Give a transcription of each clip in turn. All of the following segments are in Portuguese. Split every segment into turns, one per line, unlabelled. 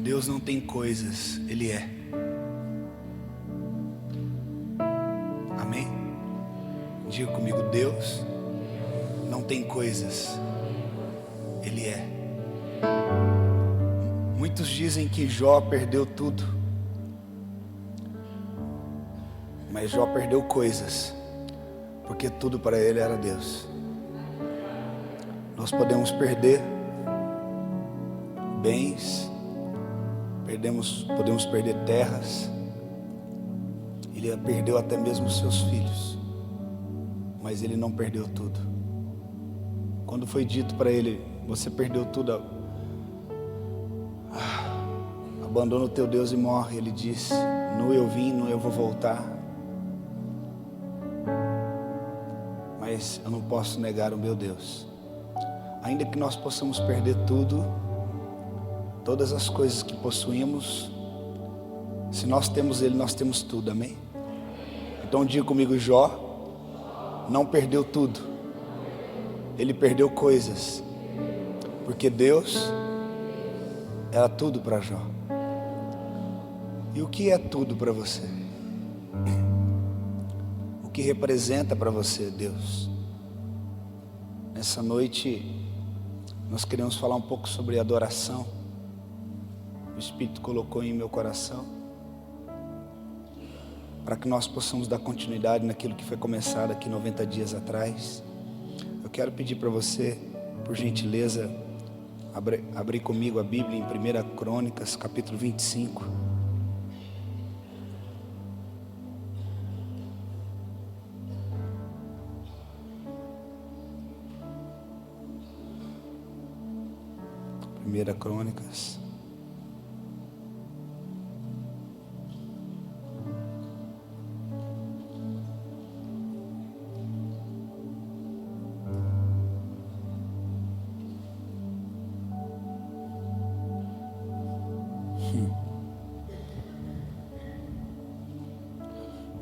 Deus não tem coisas, Ele é. Amém? Diga comigo, Deus não tem coisas, Ele é. Muitos dizem que Jó perdeu tudo, mas Jó perdeu coisas, porque tudo para ele era Deus. Nós podemos perder bens, podemos perder terras, ele perdeu até mesmo seus filhos, mas ele não perdeu tudo. Quando foi dito para ele, você perdeu tudo, abandona o teu Deus e morre, ele disse, nu eu vim, nu eu vou voltar, mas eu não posso negar o meu Deus. Ainda que nós possamos perder tudo, todas as coisas que possuímos, se nós temos Ele, nós temos tudo, amém? Então diga comigo, Jó não perdeu tudo, ele perdeu coisas, porque Deus era tudo para Jó. E o que é tudo para você? O que representa para você Deus? Nessa noite nós queremos falar um pouco sobre adoração. O Espírito colocou em meu coração para que nós possamos dar continuidade naquilo que foi começado aqui 90 dias atrás. Eu quero pedir para você, por gentileza, abrir comigo a Bíblia em 1 Crônicas, capítulo 25. Primeira Crônicas.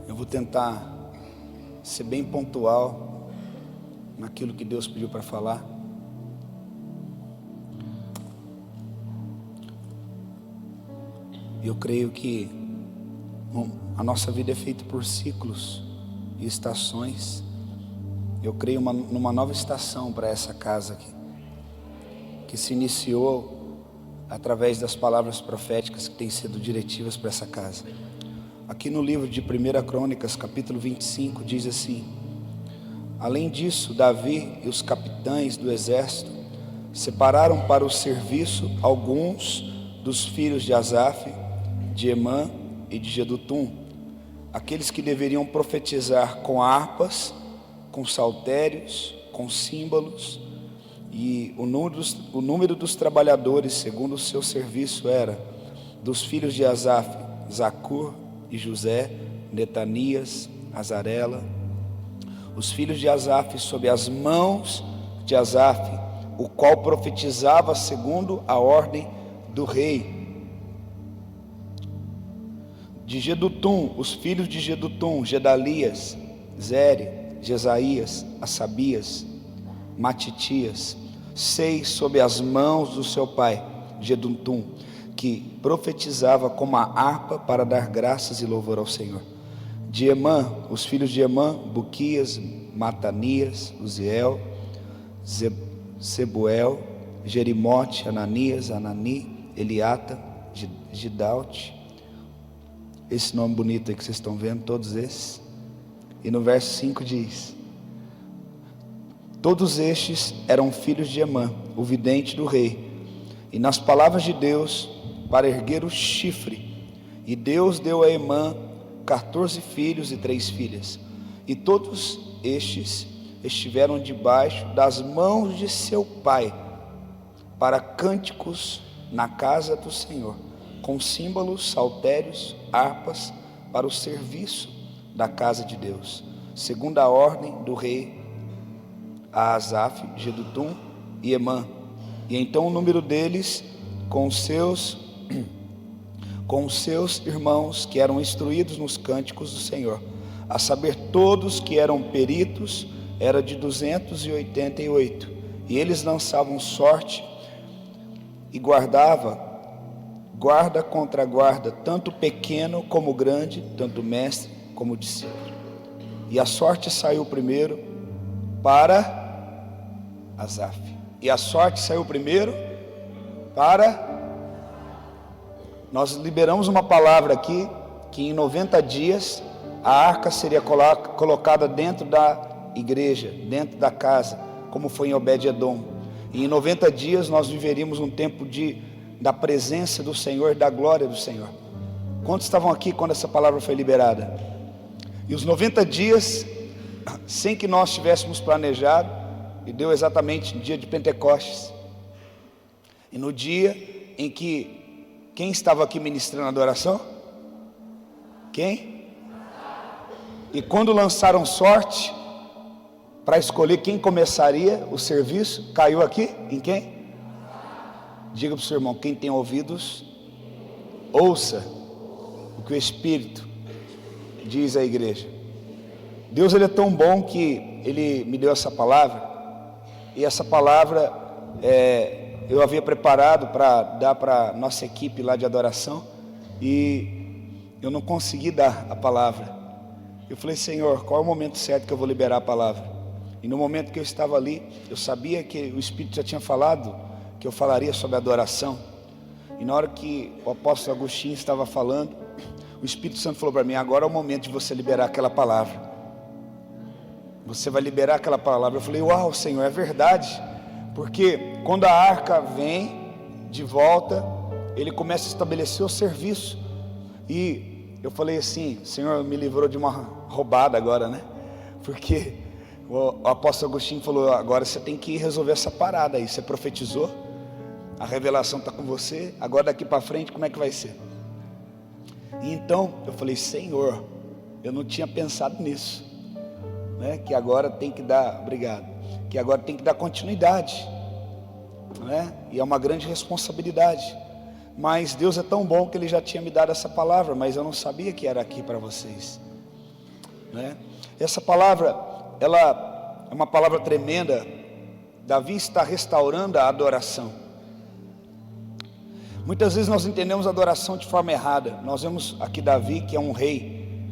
Eu vou tentar ser bem pontual naquilo que Deus pediu para falar. Eu creio que a nossa vida é feita por ciclos e estações. Eu creio numa nova estação para essa casa aqui, que se iniciou através das palavras proféticas que têm sido diretivas para essa casa. Aqui no livro de 1 Crônicas, capítulo 25, diz assim: além disso, Davi e os capitães do exército separaram para o serviço alguns dos filhos de Asaf, de Emã e de Jedutum, aqueles que deveriam profetizar com harpas, com saltérios, com símbolos, e o número dos trabalhadores segundo o seu serviço era, dos filhos de Asaf, Zacur e José, Netanias, Azarela. Os filhos de Asaf sob as mãos de Asaf, o qual profetizava segundo a ordem do rei. De Jedutum, os filhos de Jedutum, Gedalias, Zere, Jesaías, Asabias, Matitias, 6 sob as mãos do seu pai, Jedutum, que profetizava com uma harpa para dar graças e louvor ao Senhor. De Emã, os filhos de Emã, Buquias, Matanias, Uziel, Sebuel, Jerimote, Ananias, Anani, Eliata, Gidaute. Esse nome bonito aí que vocês estão vendo, todos esses. E no verso 5 diz: todos estes eram filhos de Emã, o vidente do rei, e nas palavras de Deus, para erguer o chifre. E Deus deu a Emã 14 filhos e 3 filhas. E todos estes estiveram debaixo das mãos de seu pai, para cânticos na casa do Senhor, com símbolos, saltérios, harpas, para o serviço da casa de Deus, segundo a ordem do rei Asaf, Jedutum e Emã. E então o número deles com os seus irmãos que eram instruídos nos cânticos do Senhor, a saber todos que eram peritos, era de 288. E eles lançavam sorte e guardavam guarda contra guarda, tanto pequeno como grande, tanto mestre como discípulo. E a sorte saiu primeiro para Asaf. E a sorte saiu primeiro para... Nós liberamos uma palavra aqui, que em 90 dias a arca seria colocada dentro da igreja, dentro da casa, como foi em Obed-edom. E em 90 dias nós viveríamos um tempo da presença do Senhor, da glória do Senhor. Quantos estavam aqui quando essa palavra foi liberada? E os 90 dias, sem que nós tivéssemos planejado, e deu exatamente no dia de Pentecostes. E no dia em que, quem estava aqui ministrando a adoração? Quem? E quando lançaram sorte para escolher quem começaria o serviço, caiu aqui em quem? Diga para o seu irmão: quem tem ouvidos, ouça o que o Espírito diz à igreja. Deus, Ele é tão bom que Ele me deu essa palavra, e essa palavra eu havia preparado para dar para a nossa equipe lá de adoração, e eu não consegui dar a palavra. Eu falei: Senhor, qual é o momento certo que eu vou liberar a palavra? E no momento que eu estava ali, eu sabia que o Espírito já tinha falado que eu falaria sobre adoração. E na hora que o apóstolo Agostinho estava falando, o Espírito Santo falou para mim: agora é o momento de você liberar aquela palavra. Você vai liberar aquela palavra. Eu falei: uau, Senhor, é verdade. Porque quando a arca vem de volta, ele começa a estabelecer o serviço. E eu falei assim: Senhor, me livrou de uma roubada agora, né? Porque o apóstolo Agostinho falou: agora você tem que resolver essa parada aí. Você profetizou, a revelação está com você, agora daqui para frente como é que vai ser? E então eu falei: Senhor, eu não tinha pensado nisso, né? Que agora tem que dar, obrigado, que agora tem que dar continuidade, né? E é uma grande responsabilidade. Mas Deus é tão bom que Ele já tinha me dado essa palavra, mas eu não sabia que era aqui para vocês, né? Essa palavra, ela é uma palavra tremenda. Davi está restaurando a adoração. Muitas vezes nós entendemos a adoração de forma errada. Nós vemos aqui Davi, que é um rei,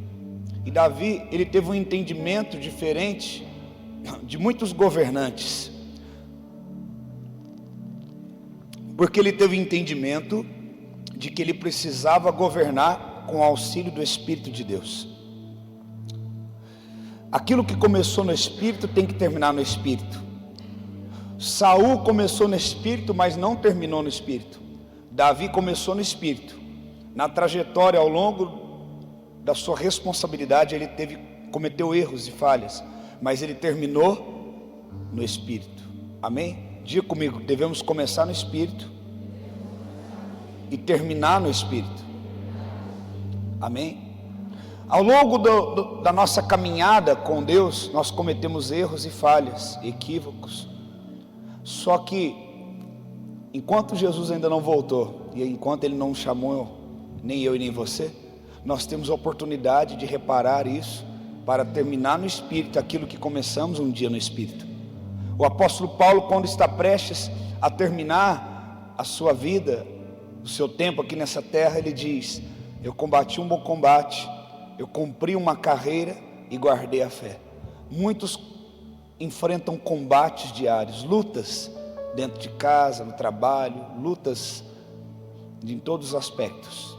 e Davi, ele teve um entendimento diferente de muitos governantes, porque ele teve entendimento de que ele precisava governar com o auxílio do Espírito de Deus. Aquilo que começou no Espírito tem que terminar no Espírito. Saul começou no Espírito, mas não terminou no Espírito. Davi começou no Espírito. Na trajetória, ao longo da sua responsabilidade, ele cometeu erros e falhas, mas ele terminou no Espírito. Amém? Diga comigo: devemos começar no Espírito e terminar no Espírito. Amém? Ao longo da nossa caminhada com Deus, nós cometemos erros e falhas, equívocos. Só que, enquanto Jesus ainda não voltou, e enquanto Ele não chamou nem eu e nem você, nós temos a oportunidade de reparar isso, para terminar no Espírito aquilo que começamos um dia no Espírito. O apóstolo Paulo, quando está prestes a terminar a sua vida, o seu tempo aqui nessa terra, ele diz: eu combati um bom combate, eu cumpri uma carreira e guardei a fé. Muitos enfrentam combates diários, lutas dentro de casa, no trabalho, lutas em todos os aspectos.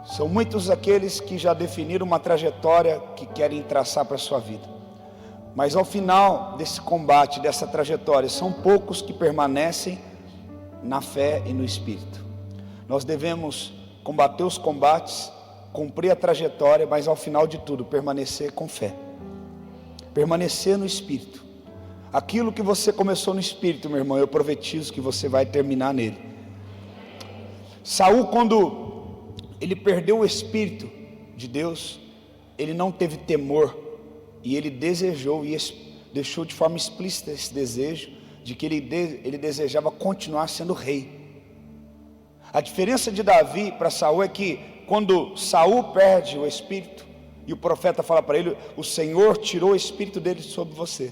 São muitos aqueles que já definiram uma trajetória que querem traçar para a sua vida, mas ao final desse combate, dessa trajetória, são poucos que permanecem na fé e no Espírito. Nós devemos combater os combates, cumprir a trajetória, mas ao final de tudo, permanecer com fé, permanecer no Espírito. Aquilo que você começou no Espírito, meu irmão, eu profetizo que você vai terminar nele. Saul, quando ele perdeu o Espírito de Deus, ele não teve temor, e ele desejou, e deixou de forma explícita esse desejo, de que ele desejava continuar sendo rei. A diferença de Davi para Saul é que, quando Saul perde o Espírito, e o profeta fala para ele: o Senhor tirou o Espírito dele sobre você,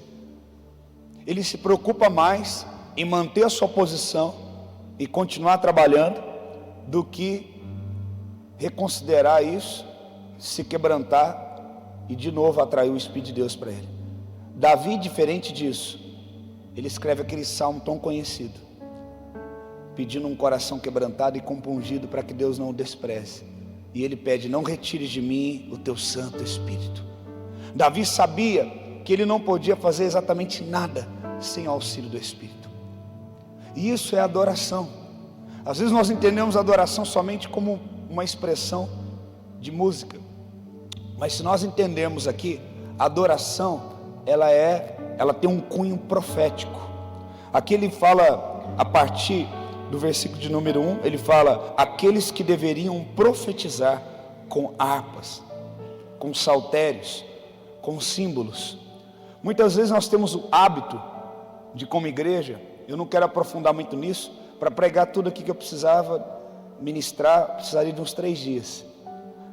ele se preocupa mais em manter a sua posição e continuar trabalhando, do que reconsiderar isso, se quebrantar e de novo atrair o Espírito de Deus para ele. Davi, diferente disso, ele escreve aquele salmo tão conhecido, pedindo um coração quebrantado e compungido para que Deus não o despreze. E ele pede: não retires de mim o teu Santo Espírito. Davi sabia que ele não podia fazer exatamente nada sem o auxílio do Espírito. E isso é adoração. Às vezes nós entendemos a adoração somente como uma expressão de música, mas se nós entendemos aqui, a adoração, ela tem um cunho profético. Aqui ele fala, a partir do versículo de número 1, ele fala: aqueles que deveriam profetizar com harpas, com saltérios, com símbolos. Muitas vezes nós temos o hábito de, como igreja, eu não quero aprofundar muito nisso, para pregar tudo aqui que eu precisava ministrar, precisaria de uns 3 dias.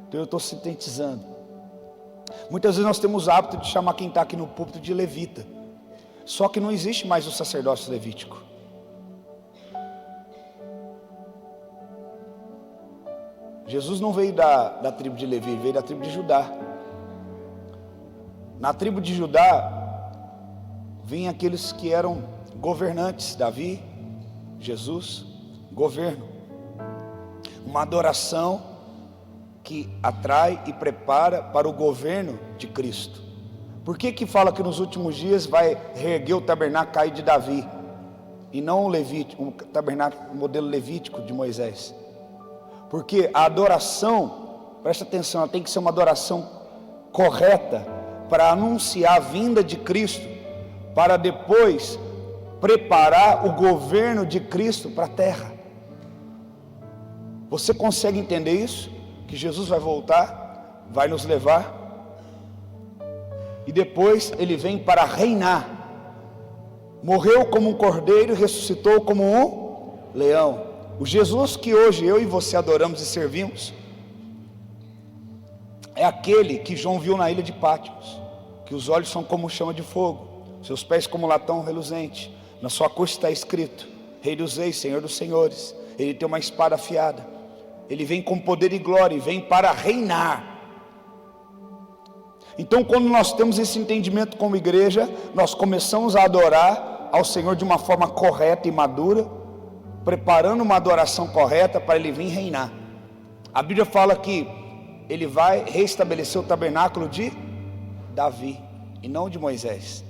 Então eu estou sintetizando. Muitas vezes nós temos o hábito de chamar quem está aqui no púlpito de levita, só que não existe mais o sacerdócio levítico. Jesus não veio da tribo de Levi, veio da tribo de Judá. Na tribo de Judá vinham aqueles que eram governantes: Davi, Jesus, governo. Uma adoração que atrai e prepara para o governo de Cristo. Por que fala que nos últimos dias vai reerguer o tabernáculo de Davi e não o tabernáculo, o modelo levítico de Moisés? Porque a adoração, presta atenção, ela tem que ser uma adoração correta para anunciar a vinda de Cristo, para depois preparar o governo de Cristo para a terra. Você consegue entender isso? Que Jesus vai voltar, vai nos levar, e depois ele vem para reinar. Morreu como um cordeiro, ressuscitou como um leão. O Jesus que hoje eu e você adoramos e servimos é aquele que João viu na ilha de Pátimos, que os olhos são como chama de fogo, seus pés como latão reluzente, na sua coxa está escrito: Rei dos Reis, Senhor dos Senhores. Ele tem uma espada afiada, ele vem com poder e glória, e vem para reinar. Então, quando nós temos esse entendimento como igreja, nós começamos a adorar ao Senhor de uma forma correta e madura, preparando uma adoração correta para ele vir reinar. A Bíblia fala que ele vai restabelecer o tabernáculo de Davi e não de Moisés.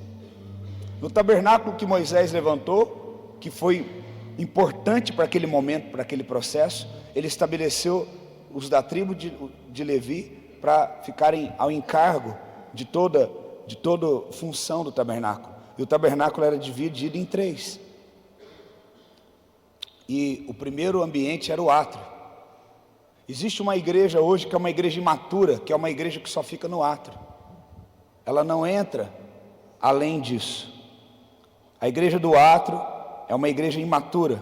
No tabernáculo que Moisés levantou, que foi importante para aquele momento, para aquele processo, ele estabeleceu os da tribo de Levi para ficarem ao encargo de toda função do tabernáculo. E o tabernáculo era dividido em 3. E o primeiro ambiente era o átrio. Existe uma igreja hoje que é uma igreja imatura, que é uma igreja que só fica no átrio. Ela não entra além disso. A igreja do átrio é uma igreja imatura.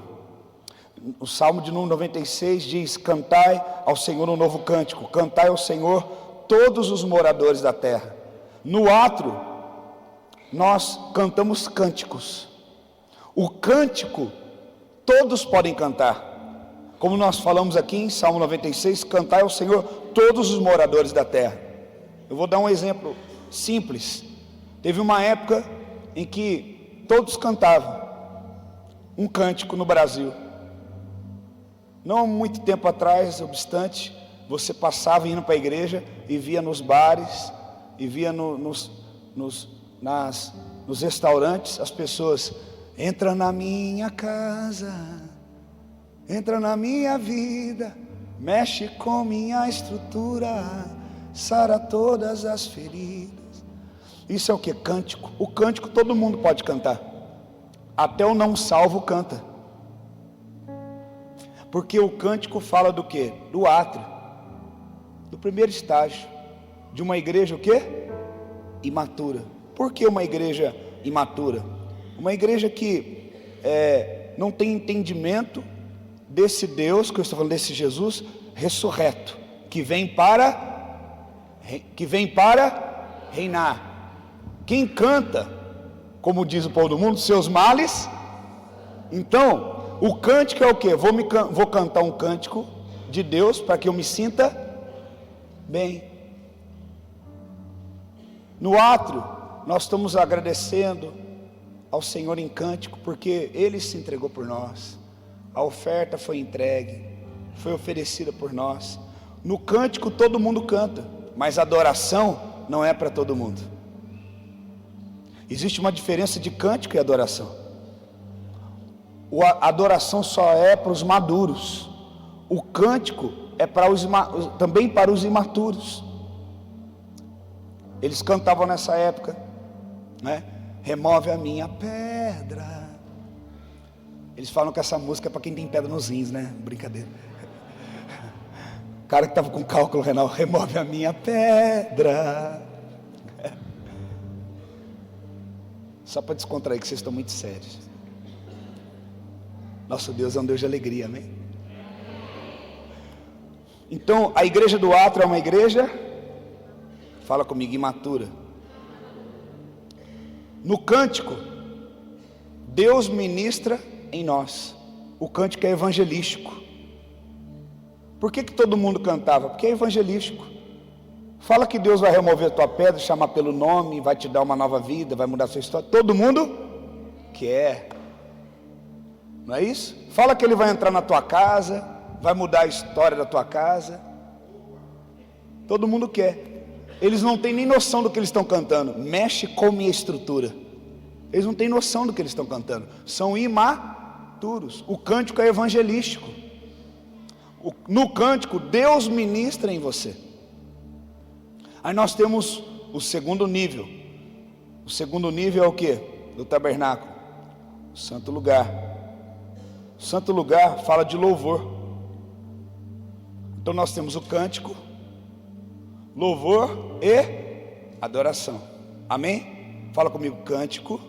O Salmo de número 96 diz: cantai ao Senhor um novo cântico, cantai ao Senhor todos os moradores da terra. No átrio nós cantamos cânticos. O cântico todos podem cantar, como nós falamos aqui em Salmo 96, cantai ao Senhor todos os moradores da terra. Eu vou dar um exemplo simples. Teve uma época em que todos cantavam um cântico no Brasil. Não há muito tempo atrás, obstante, você passava indo para a igreja e via nos bares, e via nos restaurantes as pessoas: entra na minha casa, entra na minha vida, mexe com minha estrutura, sara todas as feridas. Isso é o que? Cântico. O cântico todo mundo pode cantar, até o não salvo canta. Porque o cântico fala do quê? Do átrio, do primeiro estágio de uma igreja o quê? Imatura. Por que uma igreja imatura? Uma igreja que não tem entendimento desse Deus, que eu estou falando, desse Jesus ressurreto, que vem para reinar. Quem canta, como diz o povo do mundo, seus males. Então, o cântico é o quê? Vou cantar um cântico de Deus para que eu me sinta bem. No átrio, nós estamos agradecendo ao Senhor em cântico, porque Ele se entregou por nós. A oferta foi entregue, foi oferecida por nós. No cântico todo mundo canta, mas a adoração não é para todo mundo. Existe uma diferença de cântico e adoração. A adoração só é para os maduros. O cântico é também para os imaturos. Eles cantavam nessa época, né? Remove a minha pedra. Eles falam que essa música é para quem tem pedra nos rins, né? Brincadeira. O cara que estava com cálculo renal, remove a minha pedra. Só para descontrair, que vocês estão muito sérios. Nosso Deus é um Deus de alegria, amém? Então, a igreja do átrio é uma igreja, fala comigo, imatura. No cântico, Deus ministra em nós. O cântico é evangelístico. Por que todo mundo cantava? Porque é evangelístico. Fala que Deus vai remover a tua pedra, chamar pelo nome, vai te dar uma nova vida, vai mudar a sua história. Todo mundo quer. Não é isso? Fala que Ele vai entrar na tua casa, vai mudar a história da tua casa. Todo mundo quer. Eles não têm nem noção do que eles estão cantando. Mexe com minha estrutura. Eles não têm noção do que eles estão cantando. São imaturos. O cântico é evangelístico. No cântico, Deus ministra em você. Aí nós temos o segundo nível. O segundo nível é o que? Do tabernáculo. O santo lugar. O santo lugar fala de louvor. Então nós temos o cântico, louvor e adoração. Amém? Fala comigo, cântico,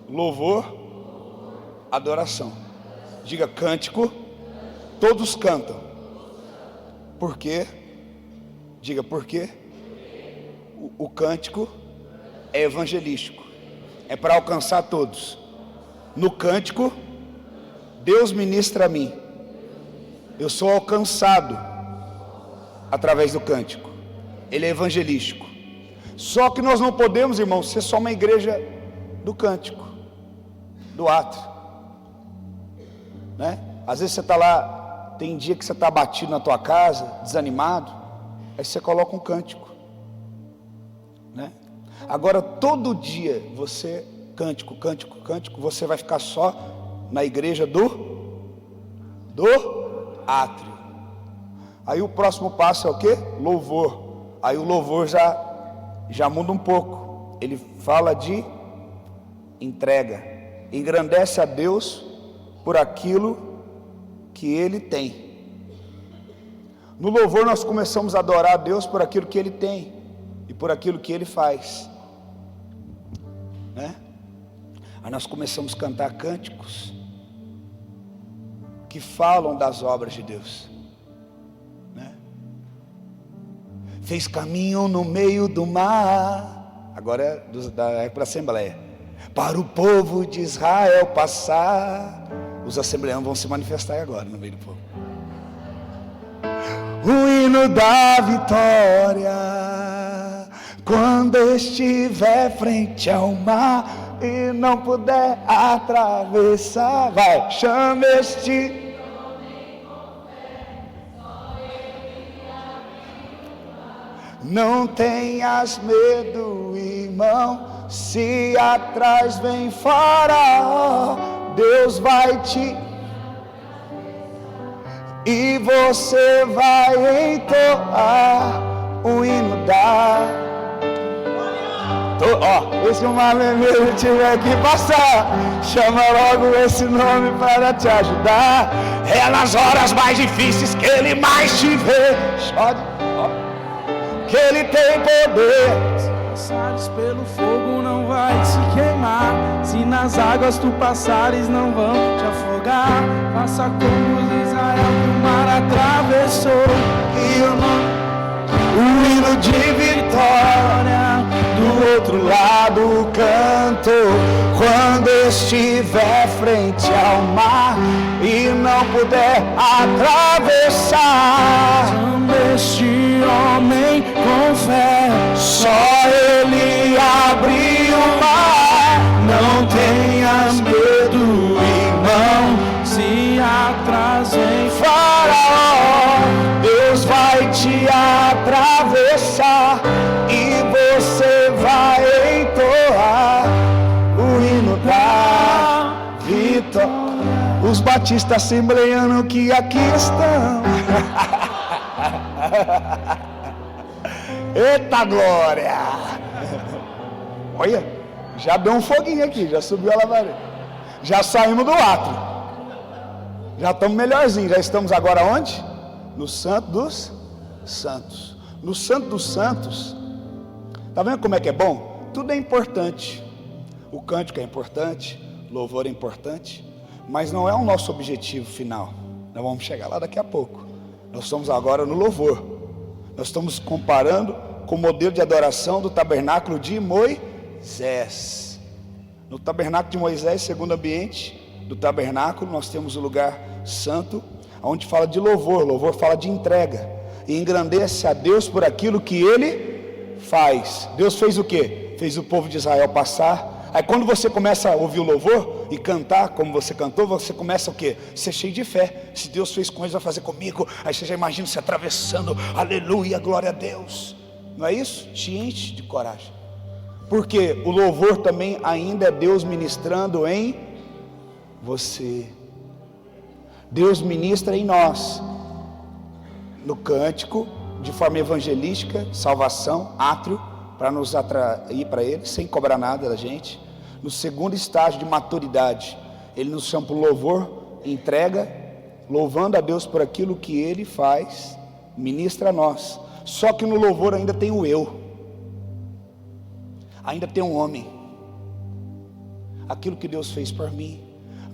louvor, adoração. Diga cântico, todos cantam. Por quê? Diga por quê? O cântico é evangelístico, é para alcançar todos. No cântico, Deus ministra a mim. Eu sou alcançado através do cântico. Ele é evangelístico. Só que nós não podemos, irmãos, ser só uma igreja do cântico, do átrio, né? Às vezes você está lá, tem dia que você está abatido na tua casa, desanimado, aí você coloca um cântico, né? Agora todo dia você cântico, você vai ficar só na igreja do átrio. Aí o próximo passo é o que? Louvor. Aí o louvor já muda um pouco. Ele fala de entrega. Engrandece a Deus por aquilo que Ele tem. No louvor nós começamos a adorar a Deus por aquilo que Ele tem e por aquilo que Ele faz, né? Aí nós começamos a cantar cânticos que falam das obras de Deus, né? Fez caminho no meio do mar. Agora é para a Assembleia. Para o povo de Israel passar. Os assembleanos vão se manifestar agora no meio do povo. O hino da vitória, quando estiver frente ao mar e não puder atravessar, vai, chama este. Não tenhas medo, irmão, se atrás vem faraó, Deus vai te... E você vai entoar o hino da... Esse malemelo tiver que passar, chama logo esse nome para te ajudar. É nas horas mais difíceis que Ele mais te vê. Que Ele tem poder.
Se passares pelo fogo não vai se queimar, se nas águas tu passares não vão te afogar. Faça como os Israel que o mar atravessou,
e o hino de vitória do outro lado canto. Quando estiver frente ao mar e não puder atravessar.
Este homem com fé,
Só ele abriu o mar. Não tenhas medo, irmão.
se atrasem.
Faraó, Deus vai te atravessar e você vai entoar o hino da vitória. Os batistas assembleianos que aqui estão. Eita glória! Olha, já deu um foguinho aqui, já subiu a labareda. Já saímos do átrio. Já estamos melhorzinho. Já estamos agora onde? No Santo dos Santos. No Santo dos Santos. Tá vendo como é que é bom? Tudo é importante. O cântico é importante, o louvor é importante, mas não é o nosso objetivo final. Nós vamos chegar lá daqui a pouco. Nós estamos agora no louvor. Nós estamos comparando com o modelo de adoração do tabernáculo de Moisés. No tabernáculo de Moisés, segundo ambiente do tabernáculo, nós temos o lugar santo, onde fala de louvor. Louvor fala de entrega e engrandece a Deus por aquilo que Ele faz. Deus fez o quê? Fez o povo de Israel passar. Aí quando você começa a ouvir o louvor e cantar como você cantou, você começa o quê? Ser cheio de fé. Se Deus fez com eles, vai fazer comigo. Aí você já imagina se atravessando, aleluia, glória a Deus. Não é isso? Te enche de coragem. Porque o louvor também ainda é Deus ministrando em você. Deus ministra em nós. No cântico, de forma evangelística, salvação, átrio, para nos atrair para Ele, sem cobrar nada da gente. No segundo estágio de maturidade, Ele nos chama para o louvor, entrega, louvando a Deus por aquilo que Ele faz, ministra a nós. Só que no louvor ainda tem o eu, ainda tem um homem. Aquilo que Deus fez por mim,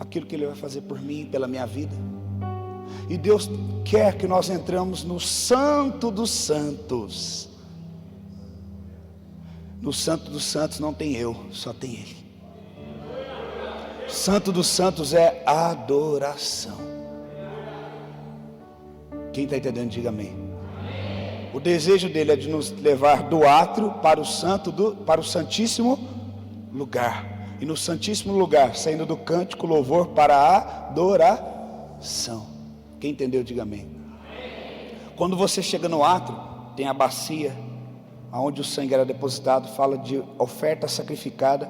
aquilo que Ele vai fazer por mim, pela minha vida. E Deus quer que nós entramos no Santo dos Santos. No Santo dos Santos não tem eu, só tem Ele. Santo dos Santos é adoração. Quem está entendendo, diga amém. O desejo dele é de nos levar do átrio para o para o santíssimo lugar. E no santíssimo lugar, saindo do cântico, louvor para a adoração. Quem entendeu, diga amém. Quando você chega no átrio, tem a bacia onde o sangue era depositado, fala de oferta sacrificada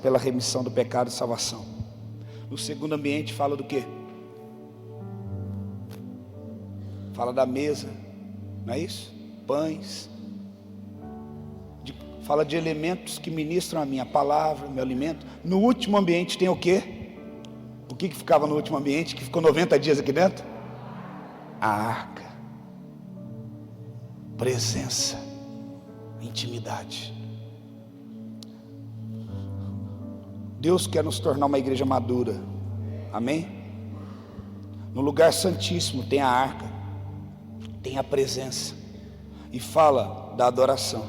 pela remissão do pecado e salvação. No segundo ambiente fala do quê? Fala da mesa, não é isso? Pães. Fala de elementos que ministram a minha palavra, meu alimento. No último ambiente tem o quê? O que ficava no último ambiente, que ficou 90 dias aqui dentro? A arca. Presença. Intimidade. Deus quer nos tornar uma igreja madura. Amém? No lugar santíssimo tem a arca, tem a presença, e fala da adoração.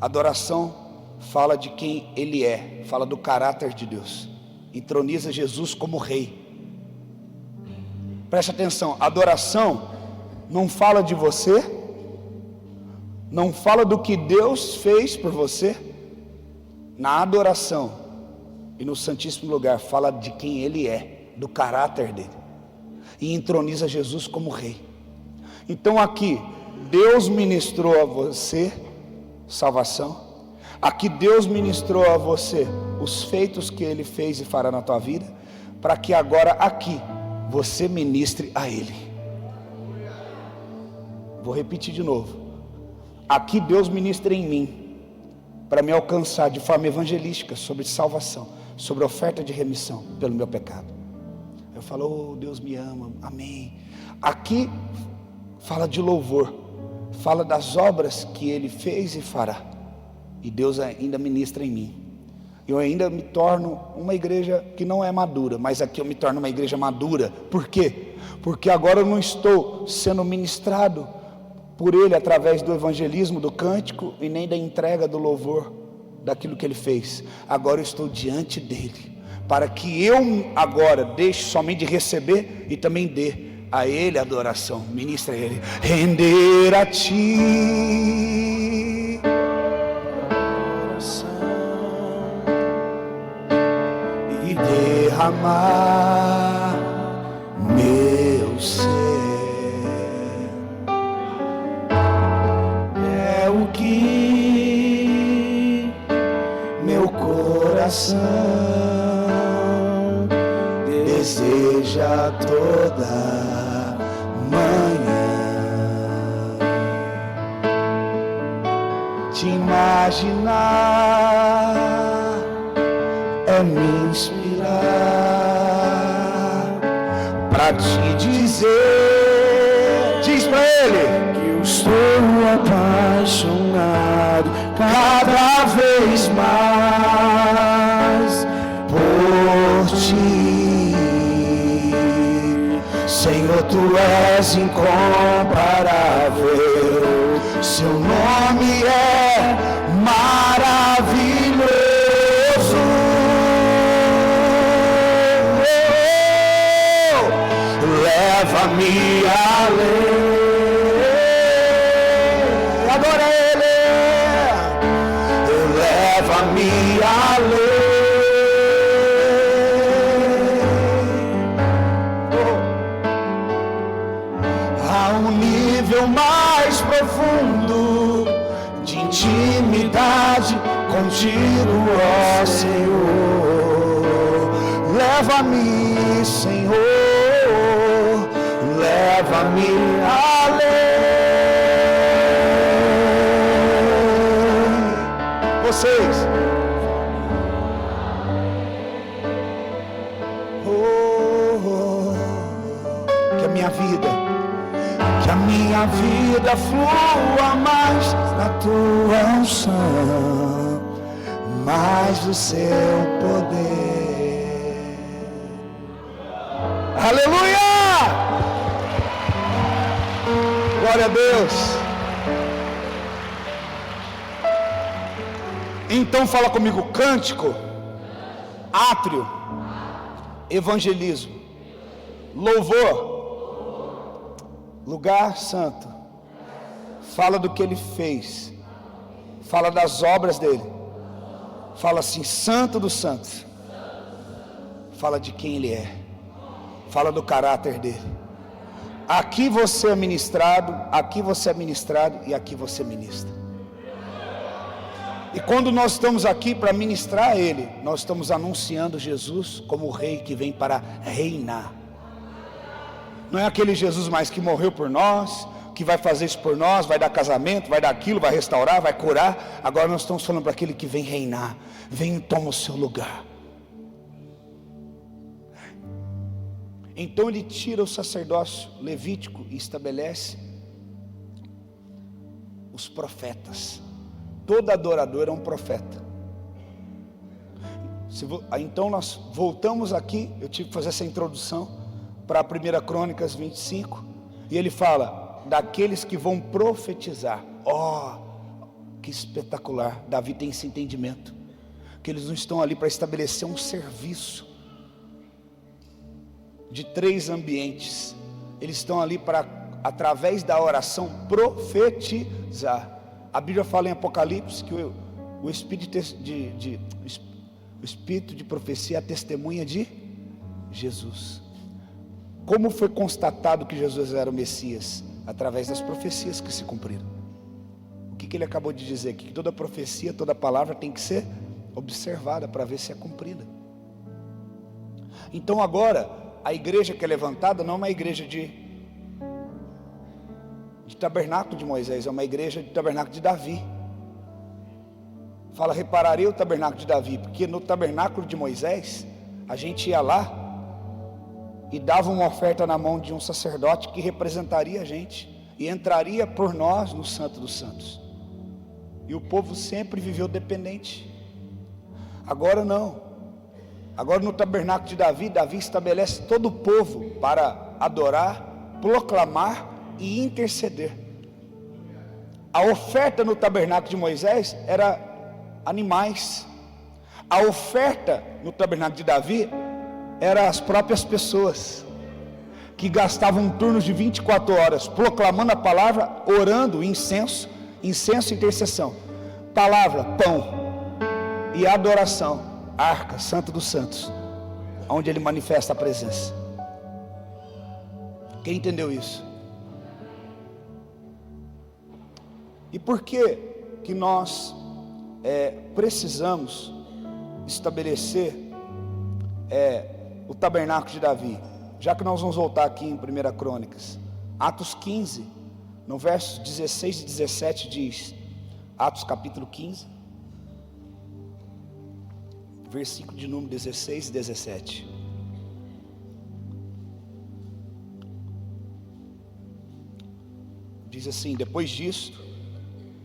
Adoração fala de quem Ele é, fala do caráter de Deus, entroniza Jesus como rei. Preste atenção, adoração não fala de você, não fala do que Deus fez por você. Na adoração e no santíssimo lugar fala de quem Ele é, do caráter dele, e entroniza Jesus como rei. Então aqui Deus ministrou a você salvação. Aqui Deus ministrou a você os feitos que Ele fez e fará na tua vida, para que agora aqui você ministre a Ele. Vou repetir de novo. Aqui Deus ministra em mim, para me alcançar de forma evangelística sobre salvação, sobre oferta de remissão pelo meu pecado. Eu falo, oh, Deus me ama, amém. Aqui fala de louvor, fala das obras que Ele fez e fará, e Deus ainda ministra em mim. Eu ainda me torno uma igreja que não é madura, mas aqui eu me torno uma igreja madura. Por quê? Porque agora eu não estou sendo ministrado por Ele através do evangelismo, do cântico, e nem da entrega do louvor, daquilo que Ele fez. Agora eu estou diante dEle, para que eu agora deixe somente de receber e também dê a Ele adoração. Ministra a Ele. Render a Ti e derramar meu ser. É o que meu coração deseja toda manhã. Te imaginar é me inspirar pra te dizer, diz pra Ele, que eu estou apaixonado cada vez mais por Ti. Senhor, Tu és incomparável, Seu nome é maravilhoso. Leva-me além, adora Ele. Leva-me além, mais profundo de intimidade contigo, ó Senhor. Leva-me, Senhor, leva-me além. Vocês, que a minha vida flua mais na Tua unção, mais do Seu poder. Aleluia! Glória a Deus. Então fala comigo: cântico, átrio, evangelismo, louvor, lugar santo. Fala do que Ele fez, fala das obras dele, fala assim: santo dos santos. Fala de quem Ele é, fala do caráter dele. Aqui você é ministrado, aqui você é ministrado e aqui você ministra. E quando nós estamos aqui para ministrar a Ele, nós estamos anunciando Jesus como o Rei que vem para reinar. Não é aquele Jesus mais que morreu por nós, que vai fazer isso por nós, vai dar casamento, vai dar aquilo, vai restaurar, vai curar. Agora nós estamos falando para aquele que vem reinar. Vem e toma o seu lugar. Então Ele tira o sacerdócio levítico e estabelece os profetas. Todo adorador é um profeta. Então nós voltamos aqui, eu tive que fazer essa introdução para 1 Crônicas 25, e ele fala daqueles que vão profetizar. Que espetacular! Davi tem esse entendimento, que eles não estão ali para estabelecer um serviço de 3 ambientes, eles estão ali para, através da oração, profetizar. A Bíblia fala em Apocalipse que o espírito de profecia é a testemunha de Jesus. Como foi constatado que Jesus era o Messias? Através das profecias que se cumpriram. O que ele acabou de dizer aqui? Que toda profecia, toda palavra tem que ser observada para ver se é cumprida. Então agora, a igreja que é levantada não é uma igreja de tabernáculo de Moisés, é uma igreja de tabernáculo de Davi. Fala, repararei o tabernáculo de Davi, porque no tabernáculo de Moisés, a gente ia lá e dava uma oferta na mão de um sacerdote que representaria a gente e entraria por nós no Santo dos Santos. E o povo sempre viveu dependente. Agora não. Agora no tabernáculo de Davi, Davi estabelece todo o povo para adorar, proclamar e interceder. A oferta no tabernáculo de Moisés era animais. A oferta no tabernáculo de Davi era as próprias pessoas que gastavam turnos de 24 horas proclamando a palavra, orando, incenso e intercessão. Palavra, pão e adoração, arca, santo dos santos, onde ele manifesta a presença. Quem entendeu isso? E por que nós precisamos estabelecer o tabernáculo de Davi? Já que nós vamos voltar aqui em 1 Crônicas, Atos 15, no versos 16 e 17 diz, Atos capítulo 15, versículo de número 16 e 17. Diz assim: depois disto,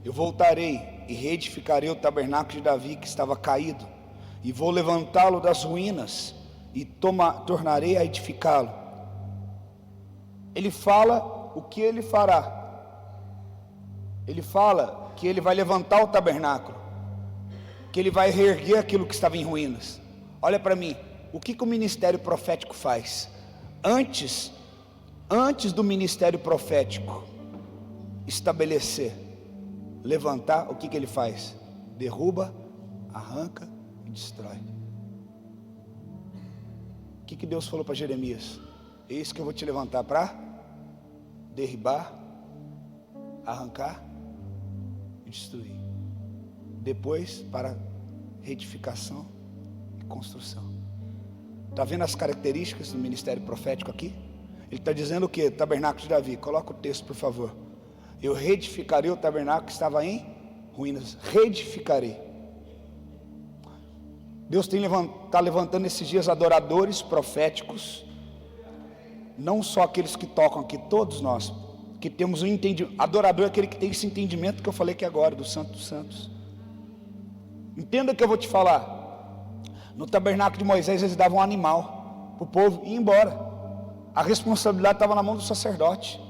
eu voltarei e reedificarei o tabernáculo de Davi que estava caído, e vou levantá-lo das ruínas, e tornarei a edificá-lo. Ele fala o que ele fará. Ele fala que ele vai levantar o tabernáculo, que ele vai reerguer aquilo que estava em ruínas. Olha para mim, o que o ministério profético faz? Antes do ministério profético estabelecer, levantar, o que ele faz? Derruba, arranca e destrói. O que Deus falou para Jeremias? Eis que eu vou te levantar para derribar, arrancar e destruir. Depois para retificação e construção. Está vendo as características do ministério profético aqui? Ele está dizendo o que? Tabernáculo de Davi. Coloca o texto, por favor. Eu reedificarei o tabernáculo que estava em ruínas. Reedificarei. Deus está levantando esses dias adoradores proféticos, não só aqueles que tocam aqui, todos nós, que temos um entendimento. Adorador é aquele que tem esse entendimento que eu falei aqui agora, do Santo dos Santos. Entenda o que eu vou te falar. No tabernáculo de Moisés eles davam um animal para o povo ir embora. A responsabilidade estava na mão do sacerdote.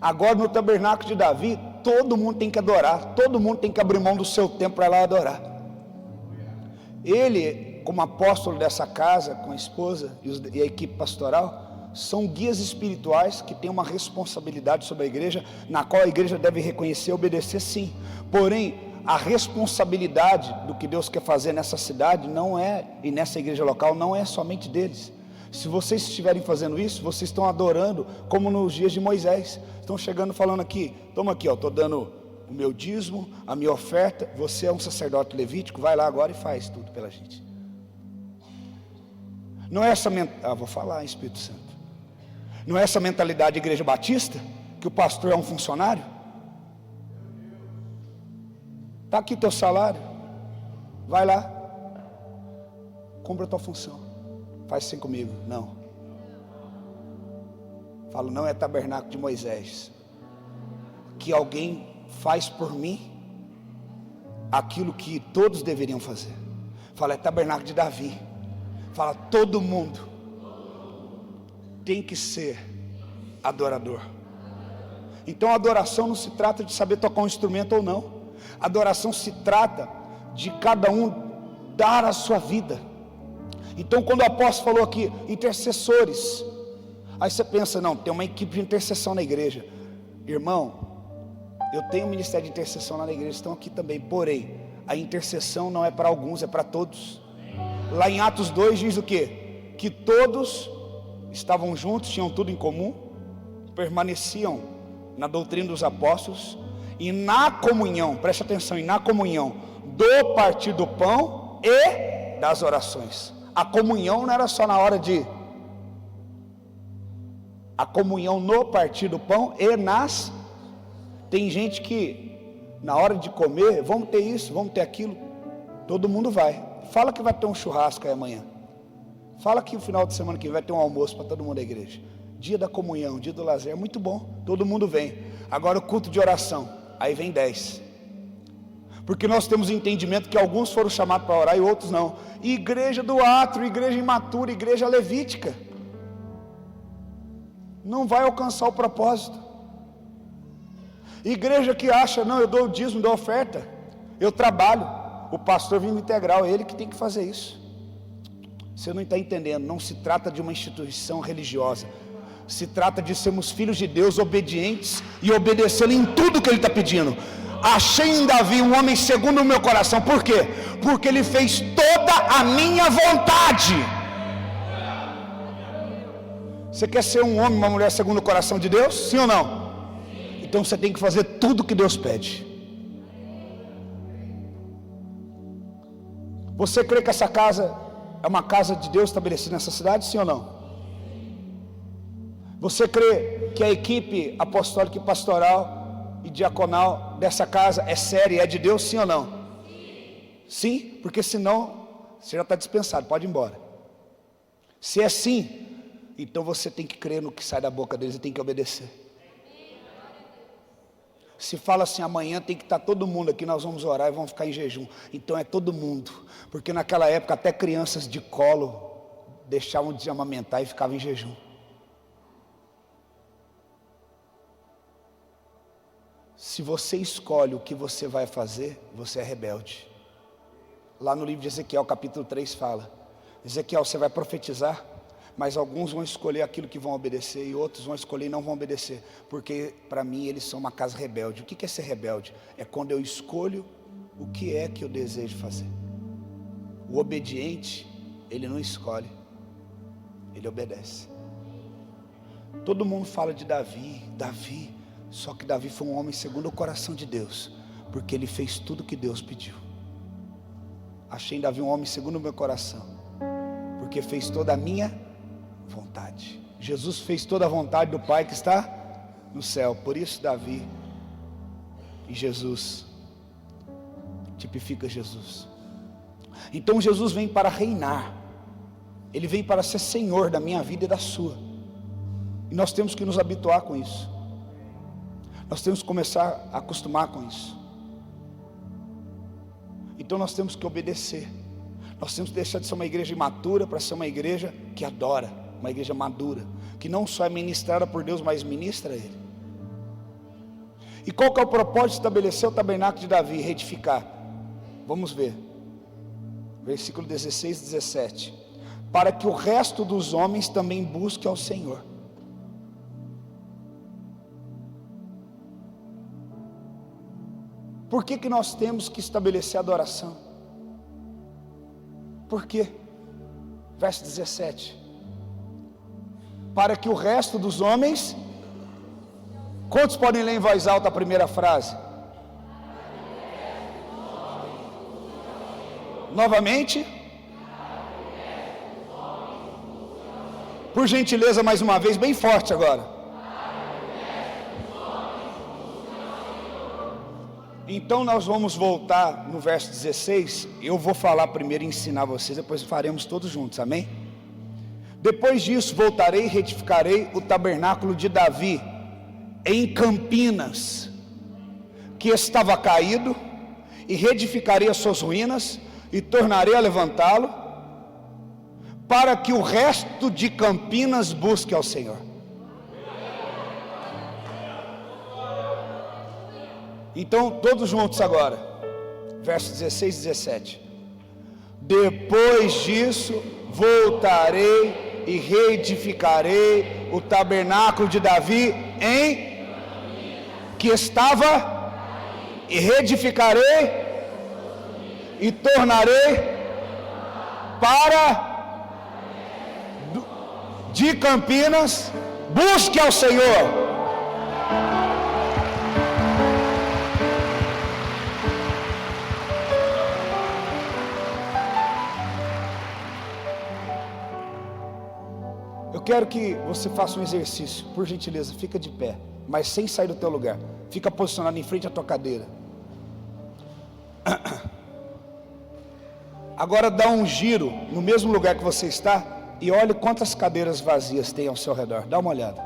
Agora no tabernáculo de Davi, todo mundo tem que adorar, todo mundo tem que abrir mão do seu tempo para ir lá adorar. Ele, como apóstolo dessa casa, com a esposa e a equipe pastoral, são guias espirituais que têm uma responsabilidade sobre a igreja, na qual a igreja deve reconhecer e obedecer, sim. Porém, a responsabilidade do que Deus quer fazer nessa cidade não é, e nessa igreja local, não é somente deles. Se vocês estiverem fazendo isso, vocês estão adorando como nos dias de Moisés. Estão chegando falando aqui, toma aqui, estou dando o meu dízimo, a minha oferta, você é um sacerdote levítico, vai lá agora e faz tudo pela gente. Não é essa vou falar, Espírito Santo. Não é essa mentalidade de igreja batista, que o pastor é um funcionário? Está aqui teu salário, vai lá, cumpra a tua função, faz assim comigo. Não, falo, não é tabernáculo de Moisés, que alguém faz por mim aquilo que todos deveriam fazer. Fala, é tabernáculo de Davi. Fala, todo mundo tem que ser adorador. Então a adoração não se trata de saber tocar um instrumento ou não. A adoração se trata de cada um dar a sua vida. Então quando o apóstolo falou aqui, intercessores, aí você pensa, não, tem uma equipe de intercessão na igreja. Irmão, eu tenho um ministério de intercessão lá na igreja, estão aqui também. Porém, a intercessão não é para alguns, é para todos. Lá em Atos 2 diz o quê? Que todos estavam juntos, tinham tudo em comum, permaneciam na doutrina dos apóstolos, e na comunhão, preste atenção, e na comunhão do partir do pão e das orações. A comunhão não era só na hora de... A comunhão no partir do pão e nas... Tem gente que na hora de comer, vamos ter isso, vamos ter aquilo, todo mundo vai. Fala que vai ter um churrasco aí amanhã. Fala que no final de semana que vai ter um almoço para todo mundo da igreja. Dia da comunhão, dia do lazer, é muito bom, todo mundo vem. Agora o culto de oração, aí vem 10. Porque nós temos entendimento que alguns foram chamados para orar e outros não. Igreja do átrio, igreja imatura, igreja levítica, não vai alcançar o propósito. Igreja que acha, não, eu dou o dízimo, dou a oferta, eu trabalho, o pastor vindo integral, ele que tem que fazer isso. Você não está entendendo, não se trata de uma instituição religiosa, se trata de sermos filhos de Deus, obedientes e obedecê-lo em tudo que ele está pedindo. Achei em Davi um homem segundo o meu coração. Por quê? Porque ele fez toda a minha vontade. Você quer ser um homem, uma mulher segundo o coração de Deus? Sim ou não? Então você tem que fazer tudo que Deus pede. Você crê que essa casa é uma casa de Deus estabelecida nessa cidade? Sim ou não? Você crê que a equipe apostólica e pastoral e diaconal dessa casa é séria, é de Deus? Sim ou não? Sim, porque senão você já está dispensado, pode ir embora. Se é sim, então você tem que crer no que sai da boca deles e tem que obedecer. Se fala assim, amanhã tem que estar todo mundo aqui, nós vamos orar e vamos ficar em jejum. Então é todo mundo, porque naquela época até crianças de colo deixavam de amamentar e ficavam em jejum. Se você escolhe o que você vai fazer, você é rebelde. Lá no livro de Ezequiel, capítulo 3 fala, Ezequiel, você vai profetizar, mas alguns vão escolher aquilo que vão obedecer e outros vão escolher e não vão obedecer, porque para mim eles são uma casa rebelde. O que é ser rebelde? É quando eu escolho o que é que eu desejo fazer. O obediente, ele não escolhe, ele obedece. Todo mundo fala de Davi, só que Davi foi um homem segundo o coração de Deus, porque ele fez tudo que Deus pediu. Achei em Davi um homem segundo o meu coração, porque fez toda a minha vontade. Jesus fez toda a vontade do Pai que está no céu. Por isso Davi e Jesus tipifica Jesus. Então Jesus vem para reinar. Ele vem para ser Senhor da minha vida e da sua. E nós temos que nos habituar com isso. Nós temos que começar a acostumar com isso. Então nós temos que obedecer. Nós temos que deixar de ser uma igreja imatura para ser uma igreja que adora, uma igreja madura, que não só é ministrada por Deus, mas ministra a Ele. E qual que é o propósito de estabelecer o tabernáculo de Davi? Reedificar. Vamos ver, versículo 16 e 17. Para que o resto dos homens também busque ao Senhor. Por que nós temos que estabelecer a adoração? Por quê? Verso 17. Para que o resto dos homens... Quantos podem ler em voz alta a primeira frase? Novamente. Por gentileza, mais uma vez, bem forte agora. Então nós vamos voltar no verso 16. Eu vou falar primeiro e ensinar vocês, depois faremos todos juntos, amém? Depois disso voltarei e retificarei o tabernáculo de Davi em Campinas, que estava caído, e reedificarei as suas ruínas e tornarei a levantá-lo, para que o resto de Campinas busque ao Senhor. Então, todos juntos agora, versos 16 e 17. Depois disso, voltarei e reedificarei o tabernáculo de Davi que estava, e reedificarei e tornarei para de Campinas, busque ao Senhor. Eu quero que você faça um exercício, por gentileza, fica de pé, mas sem sair do teu lugar. Fica posicionado em frente à tua cadeira. Agora dá um giro no mesmo lugar que você está e olhe quantas cadeiras vazias tem ao seu redor. Dá uma olhada.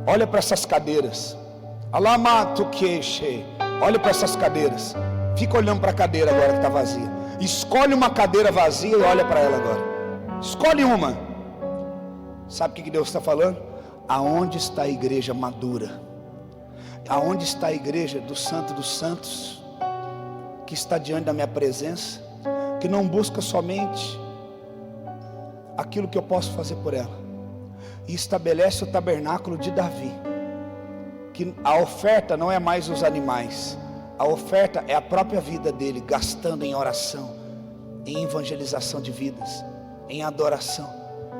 Olha para essas cadeiras. Olha para essas cadeiras. Fica olhando para a cadeira agora que está vazia. Escolhe uma cadeira vazia e olha para ela agora. Escolhe uma. Sabe o que Deus está falando? Aonde está a igreja madura? Aonde está a igreja do Santo dos Santos? que está diante da minha presença, que não busca somente aquilo que eu posso fazer por ela, e estabelece o tabernáculo de Davi, que a oferta não é mais os animais, a oferta é a própria vida dele, gastando em oração, em evangelização de vidas, em adoração.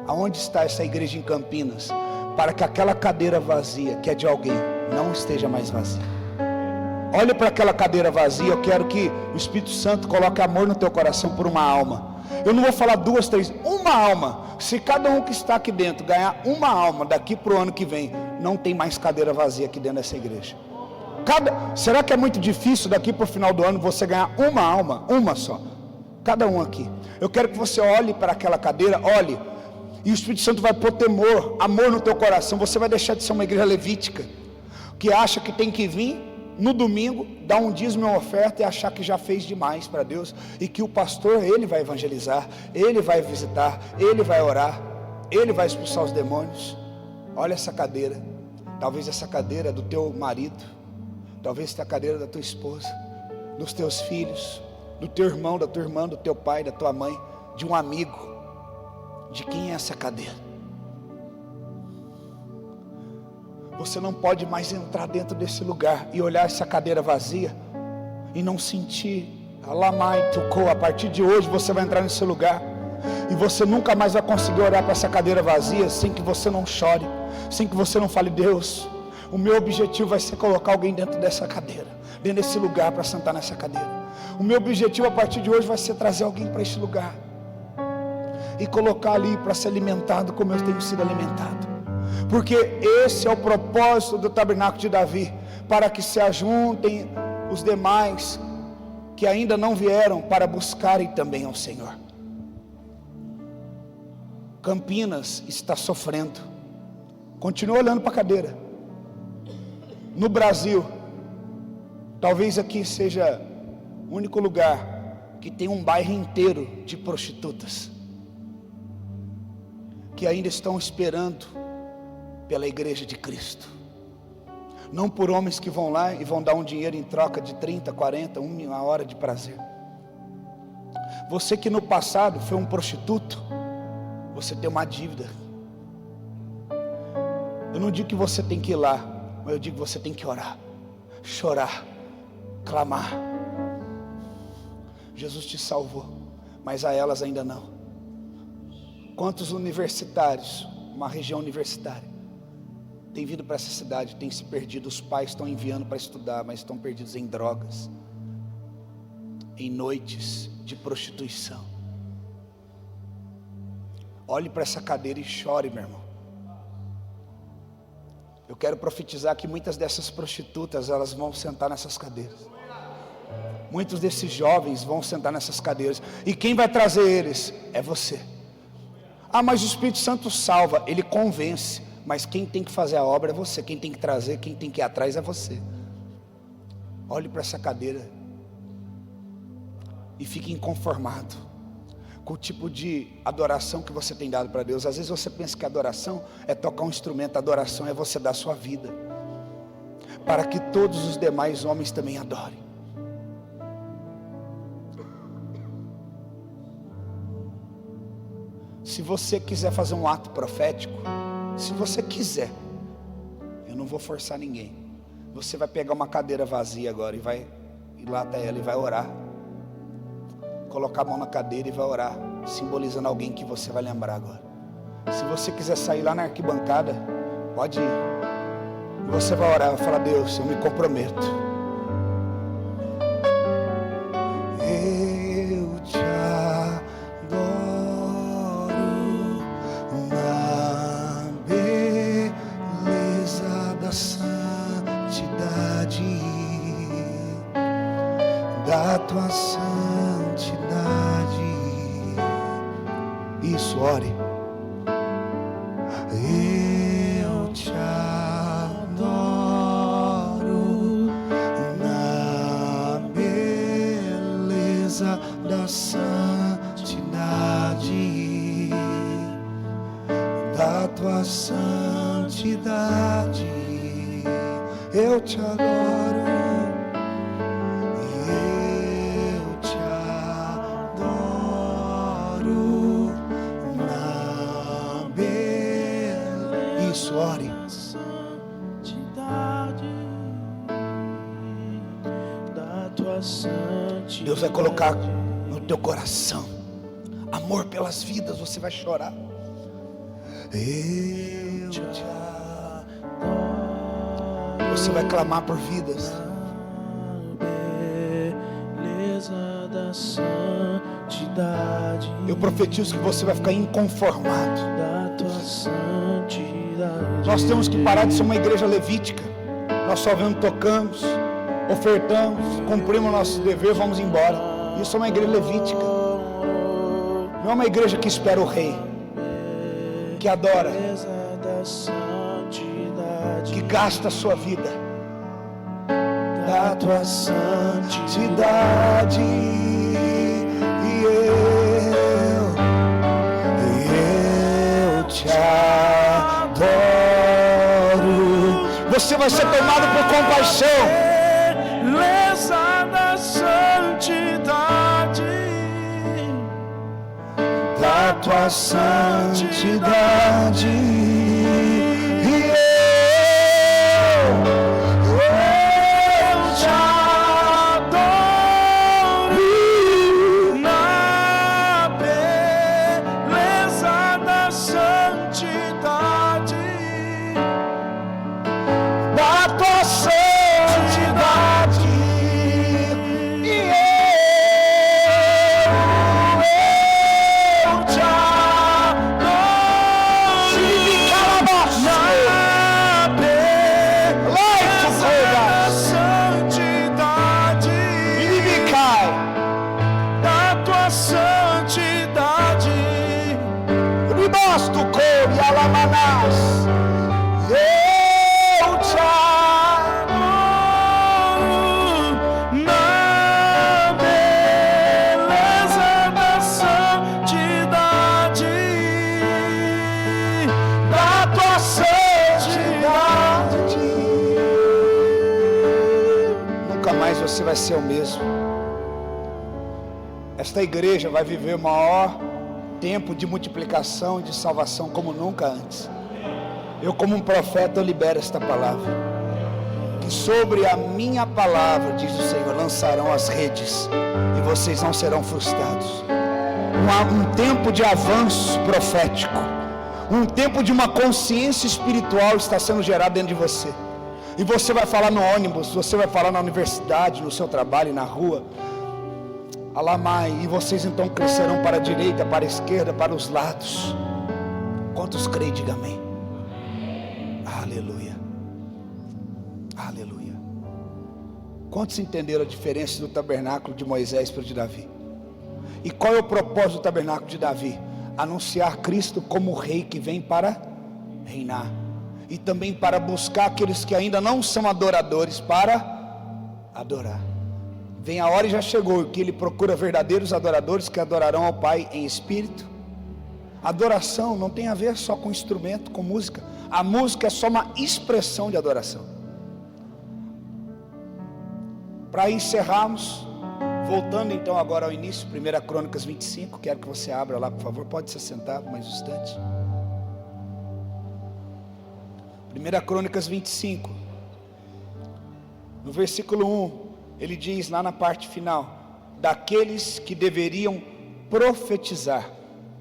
Aonde está essa igreja em Campinas? Para que aquela cadeira vazia, que é de alguém, não esteja mais vazia. Olha para aquela cadeira vazia. Eu quero que o Espírito Santo coloque amor no teu coração por uma alma. Eu não vou falar 2, 3, uma alma. Se cada um que está aqui dentro ganhar uma alma daqui para o ano que vem, não tem mais cadeira vazia aqui dentro dessa igreja. Será que é muito difícil daqui para o final do ano você ganhar uma alma? Uma só. Cada um aqui. Eu quero que você olhe para aquela cadeira, olhe, e o Espírito Santo vai pôr temor, amor no teu coração. Você vai deixar de ser uma igreja levítica, que acha que tem que vir no domingo, dar um dízimo e uma oferta e achar que já fez demais para Deus, e que o pastor, ele vai evangelizar, ele vai visitar, ele vai orar, ele vai expulsar os demônios. Olha essa cadeira. Talvez essa cadeira é do teu marido, talvez essa cadeira da tua esposa, dos teus filhos, do teu irmão, da tua irmã, do teu pai, da tua mãe, de um amigo. De quem é essa cadeira? Você não pode mais entrar dentro desse lugar e olhar essa cadeira vazia e não sentir a partir de hoje você vai entrar nesse lugar e você nunca mais vai conseguir olhar para essa cadeira vazia sem que você não chore, sem que você não fale: Deus, o meu objetivo vai ser colocar alguém dentro dessa cadeira, dentro desse lugar, para sentar nessa cadeira. O meu objetivo a partir de hoje vai ser trazer alguém para este lugar e colocar ali para ser alimentado como eu tenho sido alimentado, porque esse é o propósito do tabernáculo de Davi, para que se ajuntem os demais que ainda não vieram para buscarem também ao Senhor. Campinas está sofrendo. Continua olhando para a cadeira. No Brasil, talvez aqui seja o único lugar que tem um bairro inteiro de prostitutas, que ainda estão esperando pela igreja de Cristo, não por homens que vão lá e vão dar um dinheiro em troca de 30, 40, uma hora de prazer. Você que no passado foi um prostituto, você tem uma dívida. Eu não digo que você tem que ir lá, mas eu digo que você tem que orar, chorar, clamar. Jesus te salvou, mas a elas ainda não. Quantos universitários, uma região universitária, tem vindo para essa cidade, tem se perdido, os pais estão enviando para estudar, mas estão perdidos em drogas, em noites de prostituição. Olhe para essa cadeira e chore, meu irmão. Eu quero profetizar que muitas dessas prostitutas, elas vão sentar nessas cadeiras. Muitos desses jovens vão sentar nessas cadeiras, e quem vai trazer eles é você. Ah, mas o Espírito Santo salva, ele convence, mas quem tem que fazer a obra é você, quem tem que trazer, quem tem que ir atrás é você. Olhe para essa cadeira e fique inconformado com o tipo de adoração que você tem dado para Deus. Às vezes você pensa que adoração é tocar um instrumento, adoração é você dar a sua vida, para que todos os demais homens também adorem. Se você quiser fazer um ato profético, se você quiser, eu não vou forçar ninguém. Você vai pegar uma cadeira vazia agora e vai ir lá até ela e vai orar. Colocar a mão na cadeira e vai orar, simbolizando alguém que você vai lembrar agora. Se você quiser sair lá na arquibancada, pode ir. E você vai orar, vai falar: Deus, eu me comprometo. Eu te da tua santidade. Isso, ore. Eu te adoro na beleza da santidade, da tua santidade. Eu te adoro. isso, ore. Deus vai colocar no teu coração amor pelas vidas. Você vai chorar. Eu te adoro. Você vai clamar por vidas. Beleza da santidade. Eu profetizo que você vai ficar inconformado. Da tua santidade. Nós temos que parar de ser uma igreja levítica. Nós só vemos, tocamos, ofertamos, cumprimos o nosso dever, vamos embora. Isso é uma igreja levítica. Não é uma igreja que espera o rei, que adora, que gasta a sua vida da tua santidade. E eu te adoro. Você vai ser tomado por compaixão. Beleza da santidade, da tua santidade. E eu te adoro na beleza da santidade, da tua santidade. E eu te adoro na beleza da santidade, da tua santidade. Ribasto cor e alamanás. Eu te adoro na beleza da santidade, da tua santidade. Nunca mais você vai ser o mesmo. Esta igreja vai viver o maior tempo de multiplicação e de salvação como nunca antes. Eu, como um profeta, eu libero esta palavra, que sobre a minha palavra, diz o Senhor, lançarão as redes e vocês não serão frustrados. Um tempo de avanço profético, um tempo de uma consciência espiritual está sendo gerado dentro de você. E você vai falar no ônibus, você vai falar na universidade, no seu trabalho e na rua. Alamai, e vocês então crescerão para a direita, para a esquerda, para os lados. Quantos creem, diga amém. Aleluia. Aleluia. Quantos entenderam a diferença do tabernáculo de Moisés para o de Davi? E qual é o propósito do tabernáculo de Davi? Anunciar Cristo como o rei que vem para reinar, e também para buscar aqueles que ainda não são adoradores para adorar. Vem a hora e já chegou que ele procura verdadeiros adoradores que adorarão ao Pai em espírito. Adoração não tem a ver só com instrumento, com música. A música é só uma expressão de adoração. Para encerrarmos, voltando então agora ao início, 1 Crônicas 25, quero que você abra lá, por favor, pode se sentar mais um instante. 1 Crônicas 25, no versículo 1, ele diz lá na parte final, daqueles que deveriam profetizar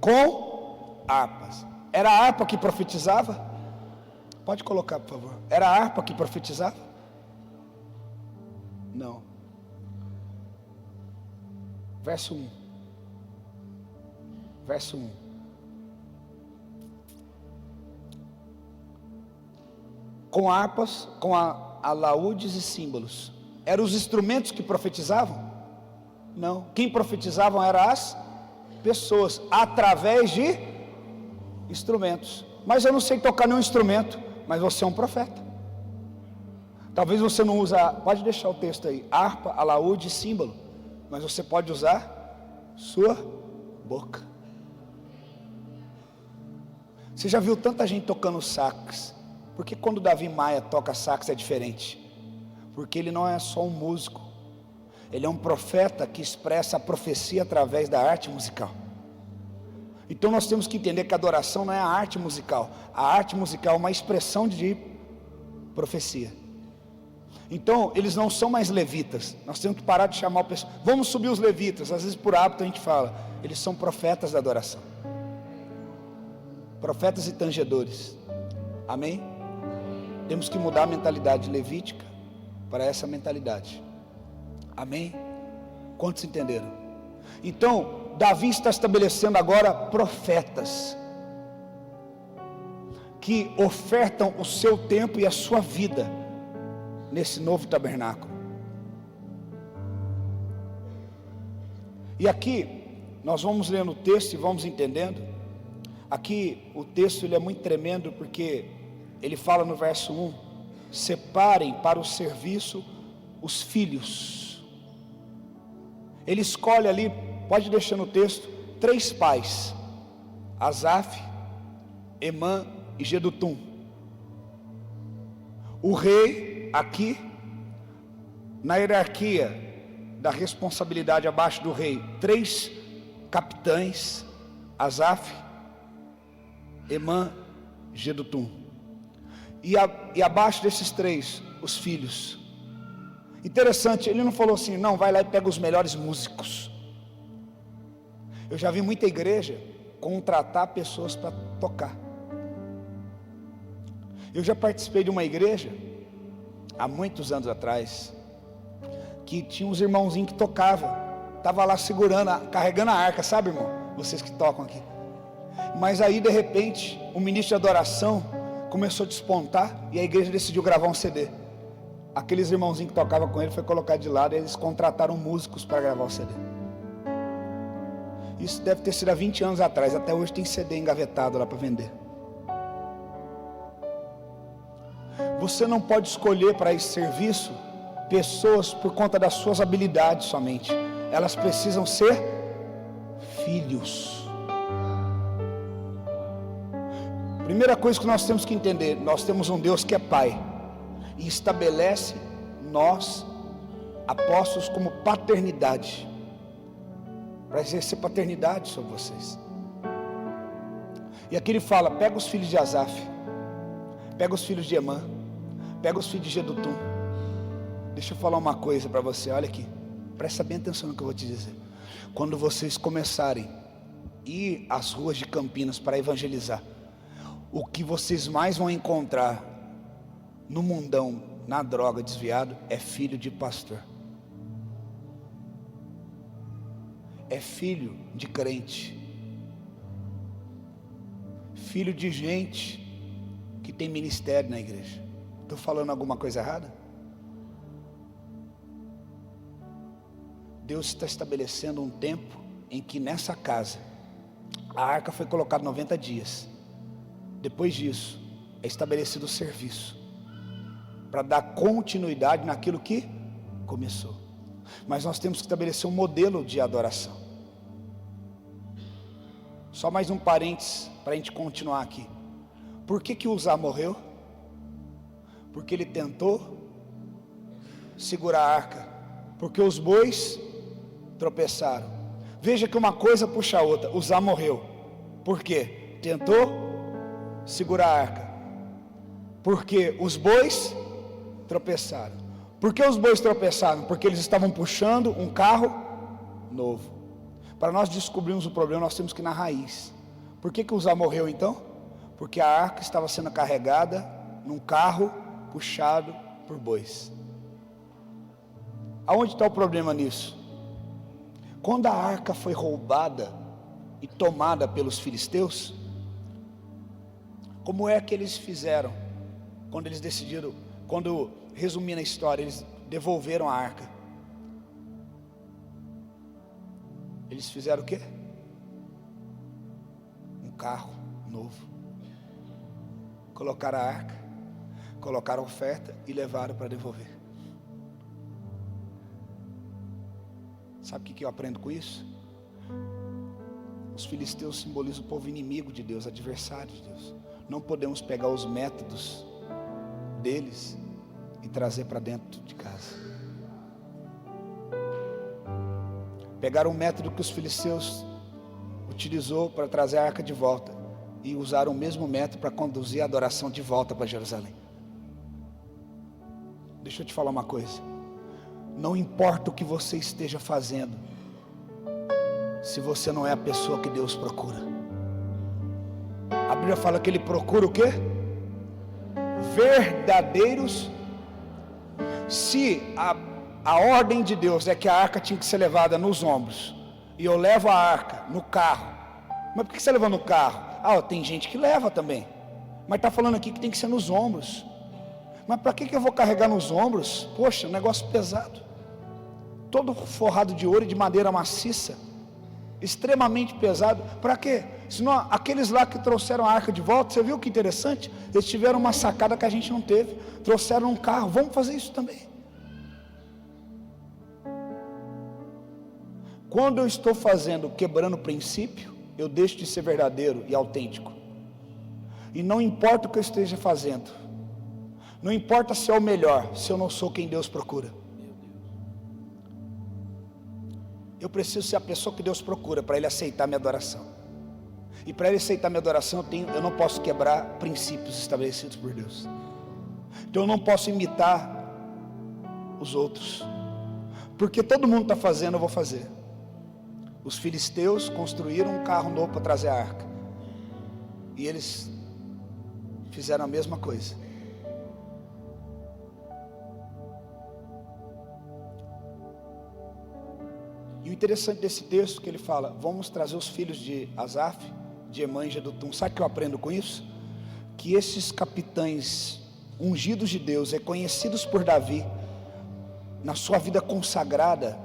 com harpas. Era a harpa que profetizava? Pode colocar, por favor. Era a harpa que profetizava? Não. Verso 1. Verso 1. Com harpas, com alaúdes e símbolos. Eram os instrumentos que profetizavam? Não. Quem profetizavam eram as pessoas, através de instrumentos. Mas eu não sei tocar nenhum instrumento, mas você é um profeta. Talvez você não usa, pode deixar o texto aí, harpa, alaúde e símbolo, mas você pode usar sua boca. Você já viu tanta gente tocando sax? Porque quando Davi Maia toca sax é diferente? Porque ele não é só um músico, ele é um profeta que expressa a profecia através da arte musical. Então nós temos que entender que a adoração não é a arte musical. A arte musical é uma expressão de profecia. Então eles não são mais levitas. Nós temos que parar de chamar o pessoal. Vamos subir os levitas. Às vezes por hábito a gente fala. Eles são profetas da adoração. Profetas e tangedores. Amém? Temos que mudar a mentalidade levítica para essa mentalidade. Amém? Quantos entenderam? Então, Davi está estabelecendo agora profetas que ofertam o seu tempo e a sua vida nesse novo tabernáculo. E aqui nós vamos lendo o texto e vamos entendendo. Aqui o texto ele é muito tremendo, porque ele fala no verso 1: separem para o serviço os filhos. Ele escolhe ali, pode deixar no texto, 3 pais: Asaf, Emã e Jedutum. O rei aqui, na hierarquia da responsabilidade abaixo do rei, 3 capitães: Asaf, Emã, Jedutum. E abaixo desses 3, os filhos. Interessante, ele não falou assim: não, vai lá e pega os melhores músicos. Eu já vi muita igreja contratar pessoas para tocar. Eu já participei de uma igreja há muitos anos atrás, que tinha uns irmãozinhos que tocavam, estava lá segurando, carregando a arca, sabe, irmão? Vocês que tocam aqui. Mas aí de repente o ministro de adoração começou a despontar e a igreja decidiu gravar um CD. Aqueles irmãozinhos que tocavam com ele foi colocado de lado e eles contrataram músicos para gravar o CD. Isso deve ter sido há 20 anos atrás. Até hoje tem CD engavetado lá para vender. Você não pode escolher para esse serviço pessoas por conta das suas habilidades somente. Elas precisam ser filhos. Primeira coisa que nós temos que entender: nós temos um Deus que é Pai e estabelece nós, apóstolos, como paternidade, para exercer paternidade sobre vocês. E aqui ele fala: pega os filhos de Asaf, pega os filhos de Emã, pega os filhos de Jedutum. Deixa eu falar uma coisa para você, olha aqui, presta bem atenção no que eu vou te dizer. Quando vocês começarem a ir às ruas de Campinas para evangelizar, o que vocês mais vão encontrar no mundão, na droga, desviado, é filho de pastor. É filho de crente. Filho de gente que tem ministério na igreja. Estou falando alguma coisa errada? Deus está estabelecendo um tempo em que nessa casa a arca foi colocada 90 dias. Depois disso é estabelecido o serviço para dar continuidade naquilo que começou. Mas nós temos que estabelecer um modelo de adoração. Só mais um parênteses para a gente continuar aqui. Por que Uzá morreu? Porque ele tentou segurar a arca, porque os bois tropeçaram. Veja que uma coisa puxa a outra. Uzá morreu. Por quê? Tentou segurar a arca. Porque os bois tropeçaram. Por que os bois tropeçaram? Porque eles estavam puxando um carro novo. Para nós descobrirmos o problema, nós temos que ir na raiz. Por que Uzá morreu então? Porque a arca estava sendo carregada num carro puxado por bois. Aonde está o problema nisso? Quando a arca foi roubada e tomada pelos filisteus, como é que eles fizeram? Quando eles decidiram, quando resumindo a história, eles devolveram a arca. Eles fizeram o quê? Um carro novo. Colocaram a arca, colocaram a oferta e levaram para devolver. Sabe o que eu aprendo com isso? Os filisteus simbolizam o povo inimigo de Deus, adversário de Deus. Não podemos pegar os métodos deles e trazer para dentro de casa. Pegaram o método que os filisteus utilizou para trazer a arca de volta, e usaram o mesmo método para conduzir a adoração de volta para Jerusalém. Deixa eu te falar uma coisa, não importa o que você esteja fazendo, se você não é a pessoa que Deus procura. A Bíblia fala que Ele procura o quê? Verdadeiros. Se a ordem de Deus é que a arca tinha que ser levada nos ombros, e eu levo a arca no carro, mas por que você leva no carro? Tem gente que leva também, mas está falando aqui que tem que ser nos ombros. Mas para que eu vou carregar nos ombros? Poxa, negócio pesado, todo forrado de ouro e de madeira maciça, extremamente pesado. Para quê? Senão, aqueles lá que trouxeram a arca de volta, você viu que interessante? Eles tiveram uma sacada que a gente não teve, trouxeram um carro. Vamos fazer isso também. Quando eu estou quebrando o princípio, eu deixo de ser verdadeiro e autêntico. E não importa o que eu esteja fazendo, não importa se é o melhor, se eu não sou quem Deus procura. Eu preciso ser a pessoa que Deus procura para Ele aceitar minha adoração. E para Ele aceitar minha adoração, eu não posso quebrar princípios estabelecidos por Deus. Então eu não posso imitar os outros, porque todo mundo está fazendo, eu vou fazer. Os filisteus construíram um carro novo para trazer a arca, e eles fizeram a mesma coisa. E o interessante desse texto que ele fala, vamos trazer os filhfilhos de Asaf, de Emã e Jedutum. Sabe o que eu aprendo com isso? Que esses capitães ungidos de Deus, reconhecidos por Davi, na sua vida consagrada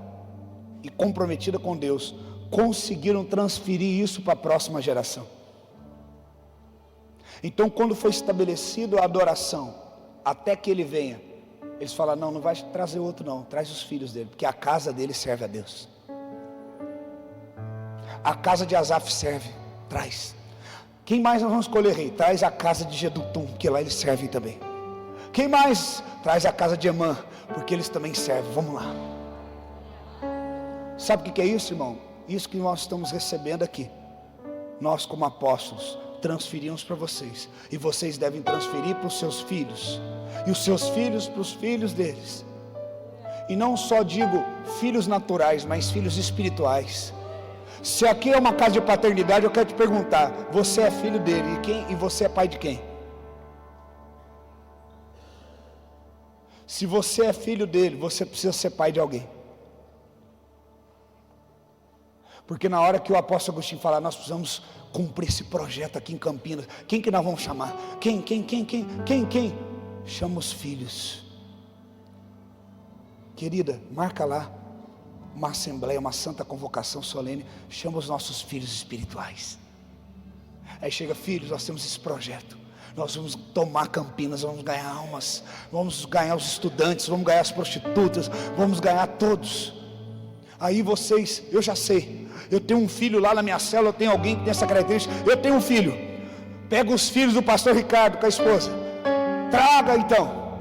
e comprometida com Deus, conseguiram transferir isso para a próxima geração. Então, quando foi estabelecido a adoração, até que ele venha, eles falaram, não vai trazer outro não, traz os filhos dele, porque a casa dele serve a Deus. A casa de Asaf serve, traz. Quem mais nós vamos escolher rei? Traz a casa de Jedutum, porque lá eles servem também. Quem mais? Traz a casa de Emã, porque eles também servem. Vamos lá. Sabe o que é isso, irmão? Isso que nós estamos recebendo aqui, nós como apóstolos transferimos para vocês, e vocês devem transferir para os seus filhos, e os seus filhos para os filhos deles. E não só digo filhos naturais, mas filhos espirituais. Se aqui é uma casa de paternidade, eu quero te perguntar, você é filho dele e você é pai de quem? Se você é filho dele, você precisa ser pai de alguém. Porque na hora que o apóstolo Agostinho falar, nós precisamos cumprir esse projeto aqui em Campinas, quem que nós vamos chamar? Quem? Chama os filhos. Querida, marca lá uma assembleia, uma santa convocação solene, chama os nossos filhos espirituais. Aí chega, filhos, nós temos esse projeto, nós vamos tomar Campinas, vamos ganhar almas, vamos ganhar os estudantes, vamos ganhar as prostitutas, vamos ganhar todos. Aí vocês, eu já sei, eu tenho um filho lá na minha célula, eu tenho alguém que tem essa característica, eu tenho um filho, pega os filhos do pastor Ricardo com a esposa, traga então,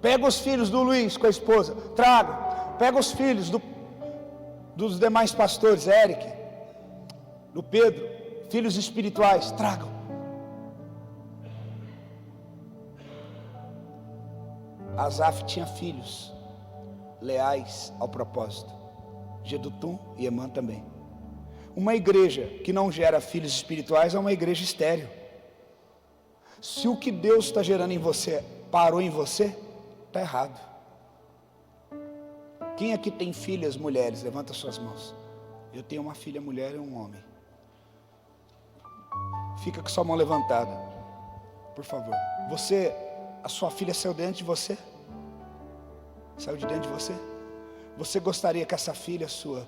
pega os filhos do Luiz com a esposa, traga. Pega os filhos dos demais pastores, Eric, do Pedro, filhos espirituais, tragam. Asaf tinha filhos leais ao propósito, Jedutum e Emã também. Uma igreja que não gera filhos espirituais é uma igreja estéril. Se o que Deus está gerando em você parou em você, está errado. Quem aqui tem filhas mulheres? Levanta suas mãos. Eu tenho uma filha mulher e um homem. Fica com sua mão levantada, por favor. A sua filha saiu de dentro de você? Saiu de dentro de você? Você gostaria que essa filha sua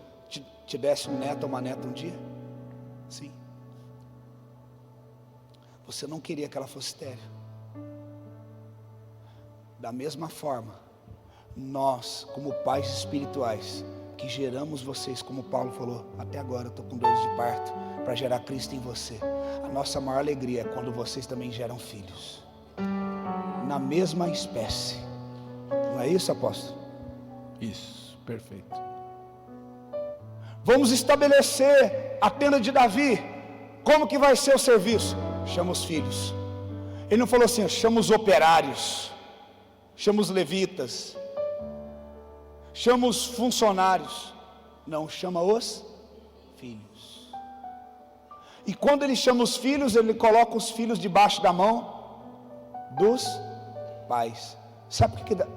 te desse um neto ou uma neta um dia? Sim. Você não queria que ela fosse estéril. Da mesma forma, nós, como pais espirituais, que geramos vocês, como Paulo falou, até agora eu estou com dores de parto, para gerar Cristo em você. A nossa maior alegria é quando vocês também geram filhos, na mesma espécie. Não é isso, apóstolo?
Isso, perfeito.
Vamos estabelecer a tenda de Davi. Como que vai ser o serviço? Chama os filhos. Ele não falou assim, chama os operários, chama os levitas, chama os funcionários. Não, chama os filhos. E quando ele chama os filhos, ele coloca os filhos debaixo da mão dos pais. Sabe por que dá?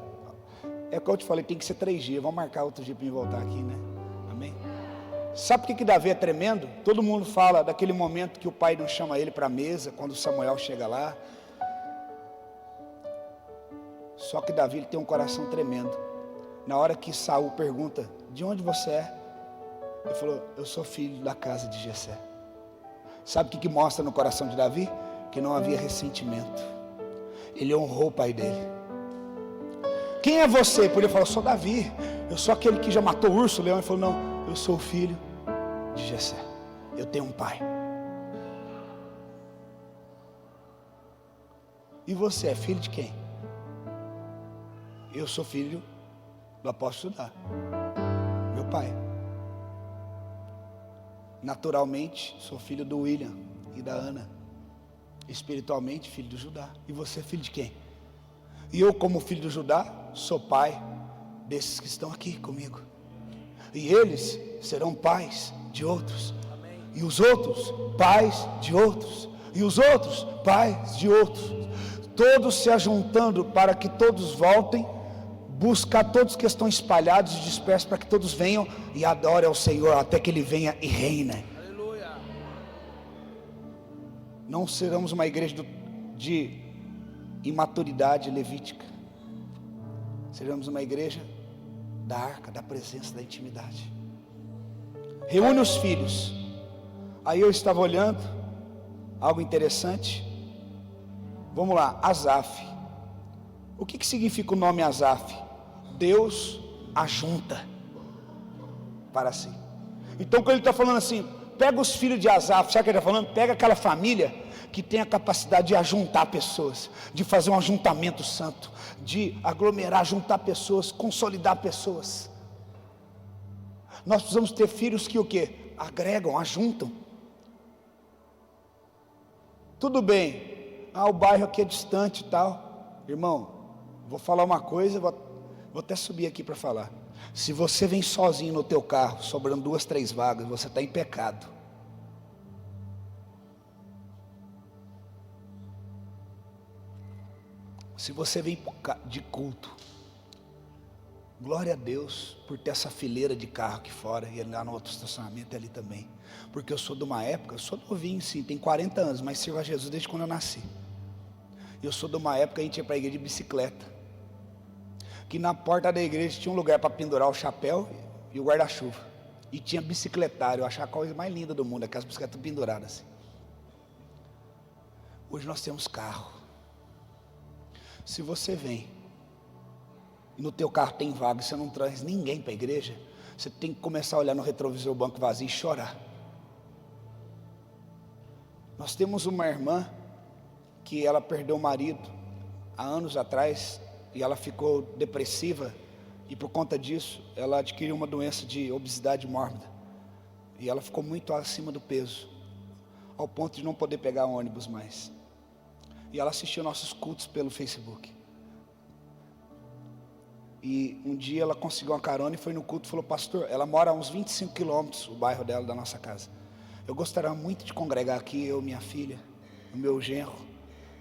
É o que eu te falei, tem que ser 3 dias. Vamos marcar outro dia para mim voltar aqui, né? Amém? Sabe por que Davi é tremendo? Todo mundo fala daquele momento que o pai não chama ele para a mesa, quando Samuel chega lá. Só que Davi ele tem um coração tremendo. Na hora que Saul pergunta, de onde você é? Ele falou, eu sou filho da casa de Jessé. Sabe o que mostra no coração de Davi? Que não havia ressentimento. Ele honrou o pai dele. Quem é você? Porque ele falou, eu sou Davi. Eu sou aquele que já matou o urso, o leão. Ele falou, não, eu sou o filho de Jessé. Eu tenho um pai. E você é filho de quem? Eu sou filho do apóstolo Judá, meu pai. Naturalmente, sou filho do William e da Ana. Espiritualmente, filho do Judá. E você é filho de quem? E eu, como filho do Judá, sou pai desses que estão aqui comigo. E eles serão pais de outros. E os outros, pais de outros. E os outros, pais de outros. Todos se ajuntando para que todos voltem, buscar todos que estão espalhados e dispersos, para que todos venham e adorem ao Senhor, até que Ele venha e reine. Aleluia. Não seremos uma igreja de imaturidade levítica. Seremos uma igreja da arca, da presença, da intimidade. Reúne os filhos. Aí eu estava olhando algo interessante. Vamos lá, Asaf. O que significa o nome Asaf? Deus ajunta para si. Então quando ele está falando assim, pega os filhos de Asaf, sabe o que ele está falando? Pega aquela família que tem a capacidade de ajuntar pessoas, de fazer um ajuntamento santo, de aglomerar, juntar pessoas, consolidar pessoas. Nós precisamos ter filhos que o quê? Agregam, ajuntam. Tudo bem, o bairro aqui é distante e tal. Irmão, vou falar uma coisa, vou até subir aqui para falar. Se você vem sozinho no teu carro, sobrando 2, 3 vagas, você está em pecado. Se você vem de culto, glória a Deus por ter essa fileira de carro aqui fora, e lá no outro estacionamento ali também. Porque eu sou de uma época, eu sou novinho sim, tenho 40 anos, mas sirvo a Jesus desde quando eu nasci. Eu sou de uma época que a gente ia para a igreja de bicicleta, que na porta da igreja tinha um lugar para pendurar o chapéu e o guarda-chuva, e tinha bicicletário. Eu achava a coisa mais linda do mundo, aquelas bicicletas penduradas assim. Hoje nós temos carro. Se você vem e no teu carro tem vaga e você não traz ninguém para a igreja, você tem que começar a olhar no retrovisor, o banco vazio, e chorar. Nós temos uma irmã que ela perdeu o marido há anos atrás, e ela ficou depressiva, e por conta disso ela adquiriu uma doença de obesidade mórbida, e ela ficou muito acima do peso, ao ponto de não poder pegar ônibus mais. E ela assistiu nossos cultos pelo Facebook. E um dia ela conseguiu uma carona e foi no culto e falou, pastor, ela mora a uns 25 quilômetros, o bairro dela, da nossa casa. Eu gostaria muito de congregar aqui, eu, minha filha, o meu genro.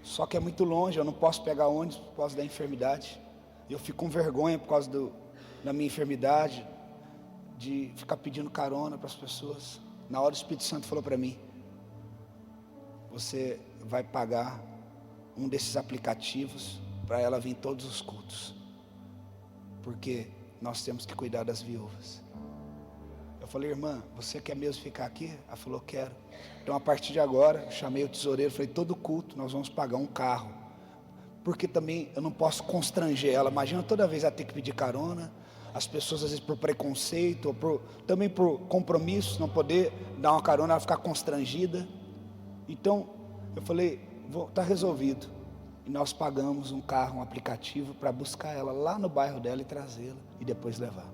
Só que é muito longe, eu não posso pegar ônibus por causa da enfermidade. Eu fico com vergonha por causa da minha enfermidade, de ficar pedindo carona para as pessoas. Na hora o Espírito Santo falou para mim, você vai pagar um desses aplicativos para ela vir em todos os cultos, porque nós temos que cuidar das viúvas. Eu falei, irmã, você quer mesmo ficar aqui? Ela falou, quero. Então a partir de agora, eu chamei o tesoureiro, falei, todo culto nós vamos pagar um carro, porque também eu não posso constranger ela. Imagina toda vez ela ter que pedir carona, as pessoas às vezes por preconceito, ou também por compromisso, não poder dar uma carona, ela ficar constrangida. Então eu falei, está resolvido. E nós pagamos um carro, um aplicativo, para buscar ela lá no bairro dela e trazê-la, e depois levar.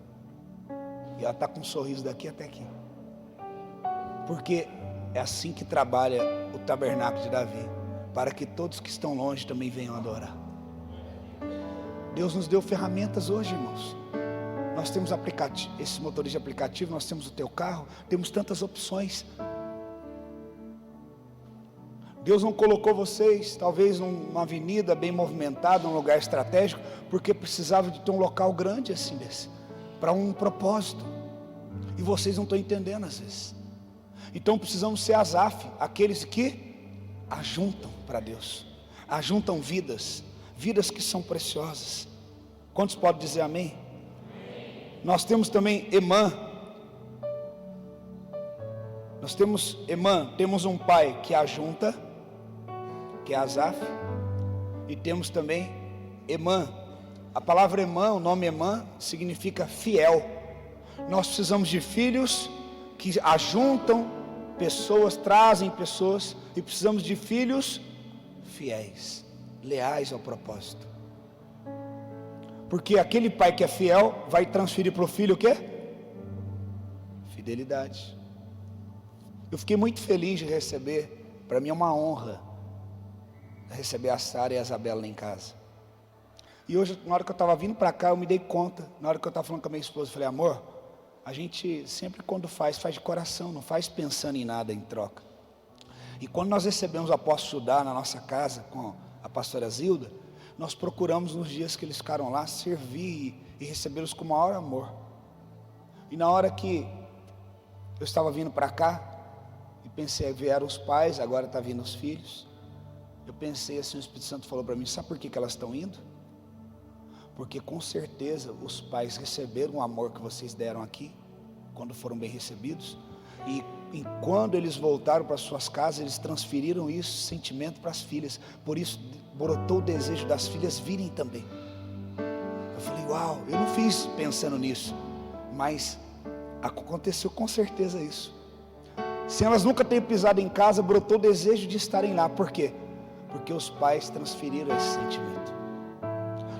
E ela está com um sorriso daqui até aqui. Porque é assim que trabalha o tabernáculo de Davi, para que todos que estão longe também venham adorar. Deus nos deu ferramentas hoje, irmãos. Nós temos aplicativo, esse motorista de aplicativo, nós temos o teu carro, temos tantas opções. Deus não colocou vocês, talvez numa avenida bem movimentada, num lugar estratégico, porque precisava de ter um local grande assim desse, para um propósito. E vocês não estão entendendo às vezes. Então precisamos ser Asaf, aqueles que ajuntam para Deus, ajuntam vidas que são preciosas. Quantos podem dizer amém? Nós temos também Emã. Nós temos Emã, temos um pai que ajunta, que é Asaf, e temos também Emã. A palavra Emã, o nome Emã, significa fiel. Nós precisamos de filhos que ajuntam pessoas, trazem pessoas, e precisamos de filhos fiéis, leais ao propósito. Porque aquele pai que é fiel vai transferir para o filho o quê? Fidelidade. Eu fiquei muito feliz de receber, para mim é uma honra receber a Sara e a Isabela lá em casa. E hoje, na hora que eu estava vindo para cá, eu me dei conta, na hora que eu estava falando com a minha esposa, eu falei, amor, a gente sempre quando faz de coração, não faz pensando em nada em troca. E quando nós recebemos o apóstolo Judá na nossa casa, com a pastora Zilda, nós procuramos nos dias que eles ficaram lá, servir e recebê-los com o maior amor. E na hora que eu estava vindo para cá, e pensei, vieram os pais, agora está vindo os filhos. Eu pensei assim, o Espírito Santo falou para mim, sabe por que elas estão indo? Porque com certeza os pais receberam o amor que vocês deram aqui, quando foram bem recebidos, e quando eles voltaram para suas casas, eles transferiram isso, sentimento para as filhas, por isso brotou o desejo das filhas virem também. Eu falei, uau, eu não fiz pensando nisso, mas aconteceu com certeza isso. Se elas nunca têm pisado em casa, brotou o desejo de estarem lá, por quê? Porque os pais transferiram esse sentimento.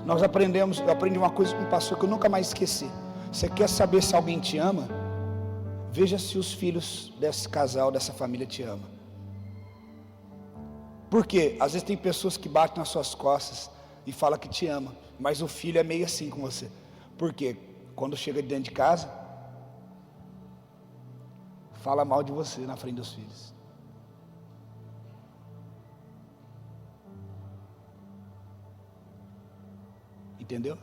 Eu aprendi uma coisa com um pastor que eu nunca mais esqueci. Você quer saber se alguém te ama? Veja se os filhos desse casal, dessa família te amam. Por quê? Às vezes tem pessoas que batem nas suas costas e falam que te ama, mas o filho é meio assim com você. Por quê? Quando chega dentro de casa, fala mal de você na frente dos filhos. Entendeu?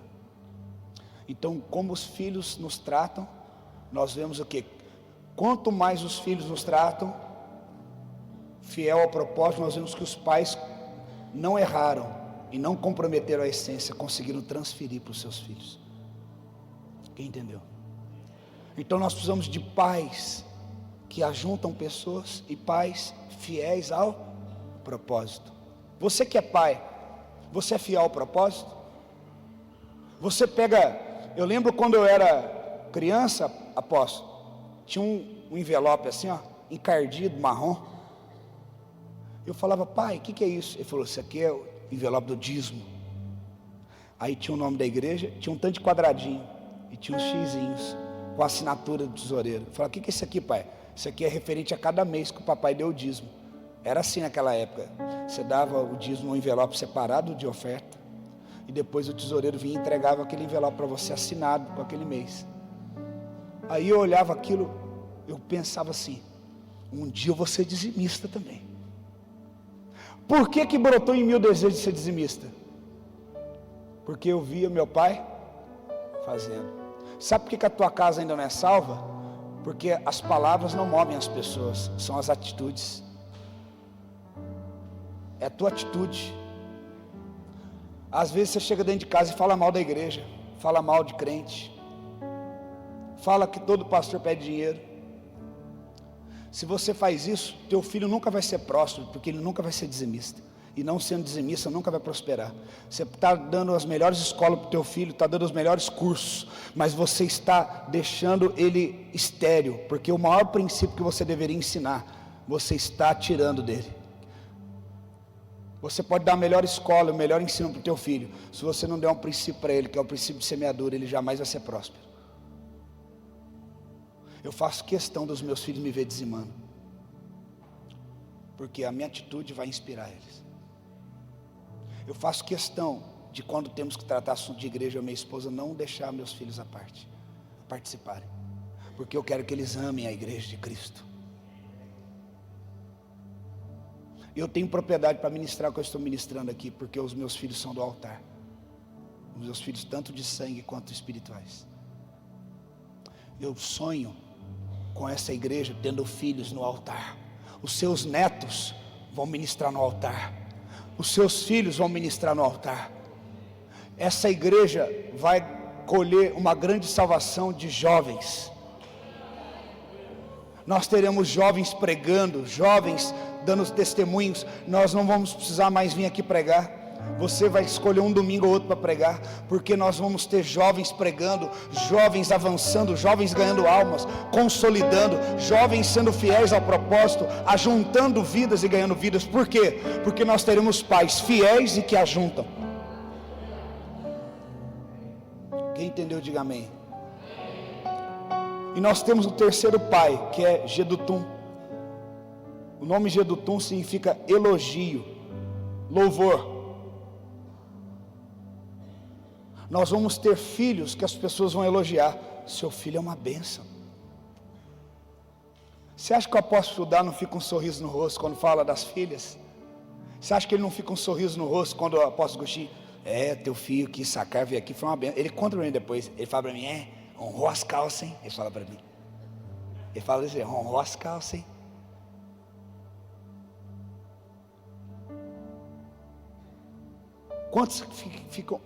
Então, como os filhos nos tratam, nós vemos o quê? Quanto mais os filhos nos tratam, fiel ao propósito, nós vemos que os pais não erraram e não comprometeram a essência, conseguiram transferir para os seus filhos. Quem entendeu? Então nós precisamos de pais que ajuntam pessoas e pais fiéis ao propósito. Você que é pai, você é fiel ao propósito? Você pega, eu lembro quando eu era criança, apóstolo, tinha um envelope assim, ó, encardido, marrom. Eu falava, pai, o que é isso? Ele falou, isso aqui é o envelope do dízimo. Aí tinha o nome da igreja, tinha um tanto de quadradinho, e tinha uns xizinhos, com a assinatura do tesoureiro. Eu falava, o que é isso aqui, pai? Isso aqui é referente a cada mês que o papai deu o dízimo. Era assim naquela época, você dava o dízimo num envelope separado de oferta, e depois o tesoureiro vinha e entregava aquele envelope para você assinado com aquele mês. Aí eu olhava aquilo, eu pensava assim, um dia eu vou ser dizimista também. Por que brotou em mim o desejo de ser dizimista? Porque eu via meu pai fazendo. Sabe por que a tua casa ainda não é salva? Porque as palavras não movem as pessoas, são as atitudes. É a tua atitude. Às vezes você chega dentro de casa e fala mal da igreja, fala mal de crente, fala que todo pastor pede dinheiro. Se você faz isso, teu filho nunca vai ser próspero, porque ele nunca vai ser dizimista. E não sendo dizimista, nunca vai prosperar. Você está dando as melhores escolas para o teu filho, está dando os melhores cursos, mas você está deixando ele estéril, porque o maior princípio que você deveria ensinar, você está tirando dele. Você pode dar a melhor escola, o melhor ensino para o teu filho, se você não der um princípio para ele, que é o princípio de semeadura, ele jamais vai ser próspero. Eu faço questão dos meus filhos me ver dizimando, porque a minha atitude vai inspirar eles. Eu faço questão de, quando temos que tratar assunto de igreja, eu e minha esposa, não deixar meus filhos à parte, participarem, porque eu quero que eles amem a igreja de Cristo. Eu tenho propriedade para ministrar o que eu estou ministrando aqui, porque os meus filhos são do altar. Os meus filhos, tanto de sangue quanto espirituais. Eu sonho com essa igreja tendo filhos no altar. Os seus netos vão ministrar no altar. Os seus filhos vão ministrar no altar. Essa igreja vai colher uma grande salvação de jovens. Nós teremos jovens pregando, jovens dando testemunhos. Nós não vamos precisar mais vir aqui pregar. Você vai escolher um domingo ou outro para pregar, porque nós vamos ter jovens pregando, jovens avançando, jovens ganhando almas, consolidando, jovens sendo fiéis ao propósito, ajuntando vidas e ganhando vidas. Por quê? Porque nós teremos pais fiéis e que ajuntam. Quem entendeu, diga amém. E nós temos o terceiro pai, que é Jedutum. O nome Jedutum significa elogio, louvor. Nós vamos ter filhos que as pessoas vão elogiar. Seu filho é uma bênção. Você acha que o apóstolo Judá não fica um sorriso no rosto quando fala das filhas? Você acha que ele não fica um sorriso no rosto quando o apóstolo Agostinho, teu filho que sacar veio aqui, foi uma bênção. Ele conta para mim depois, ele fala para mim, honrou as calças, hein? Ele fala para mim. Ele fala assim, honrou as calças, hein?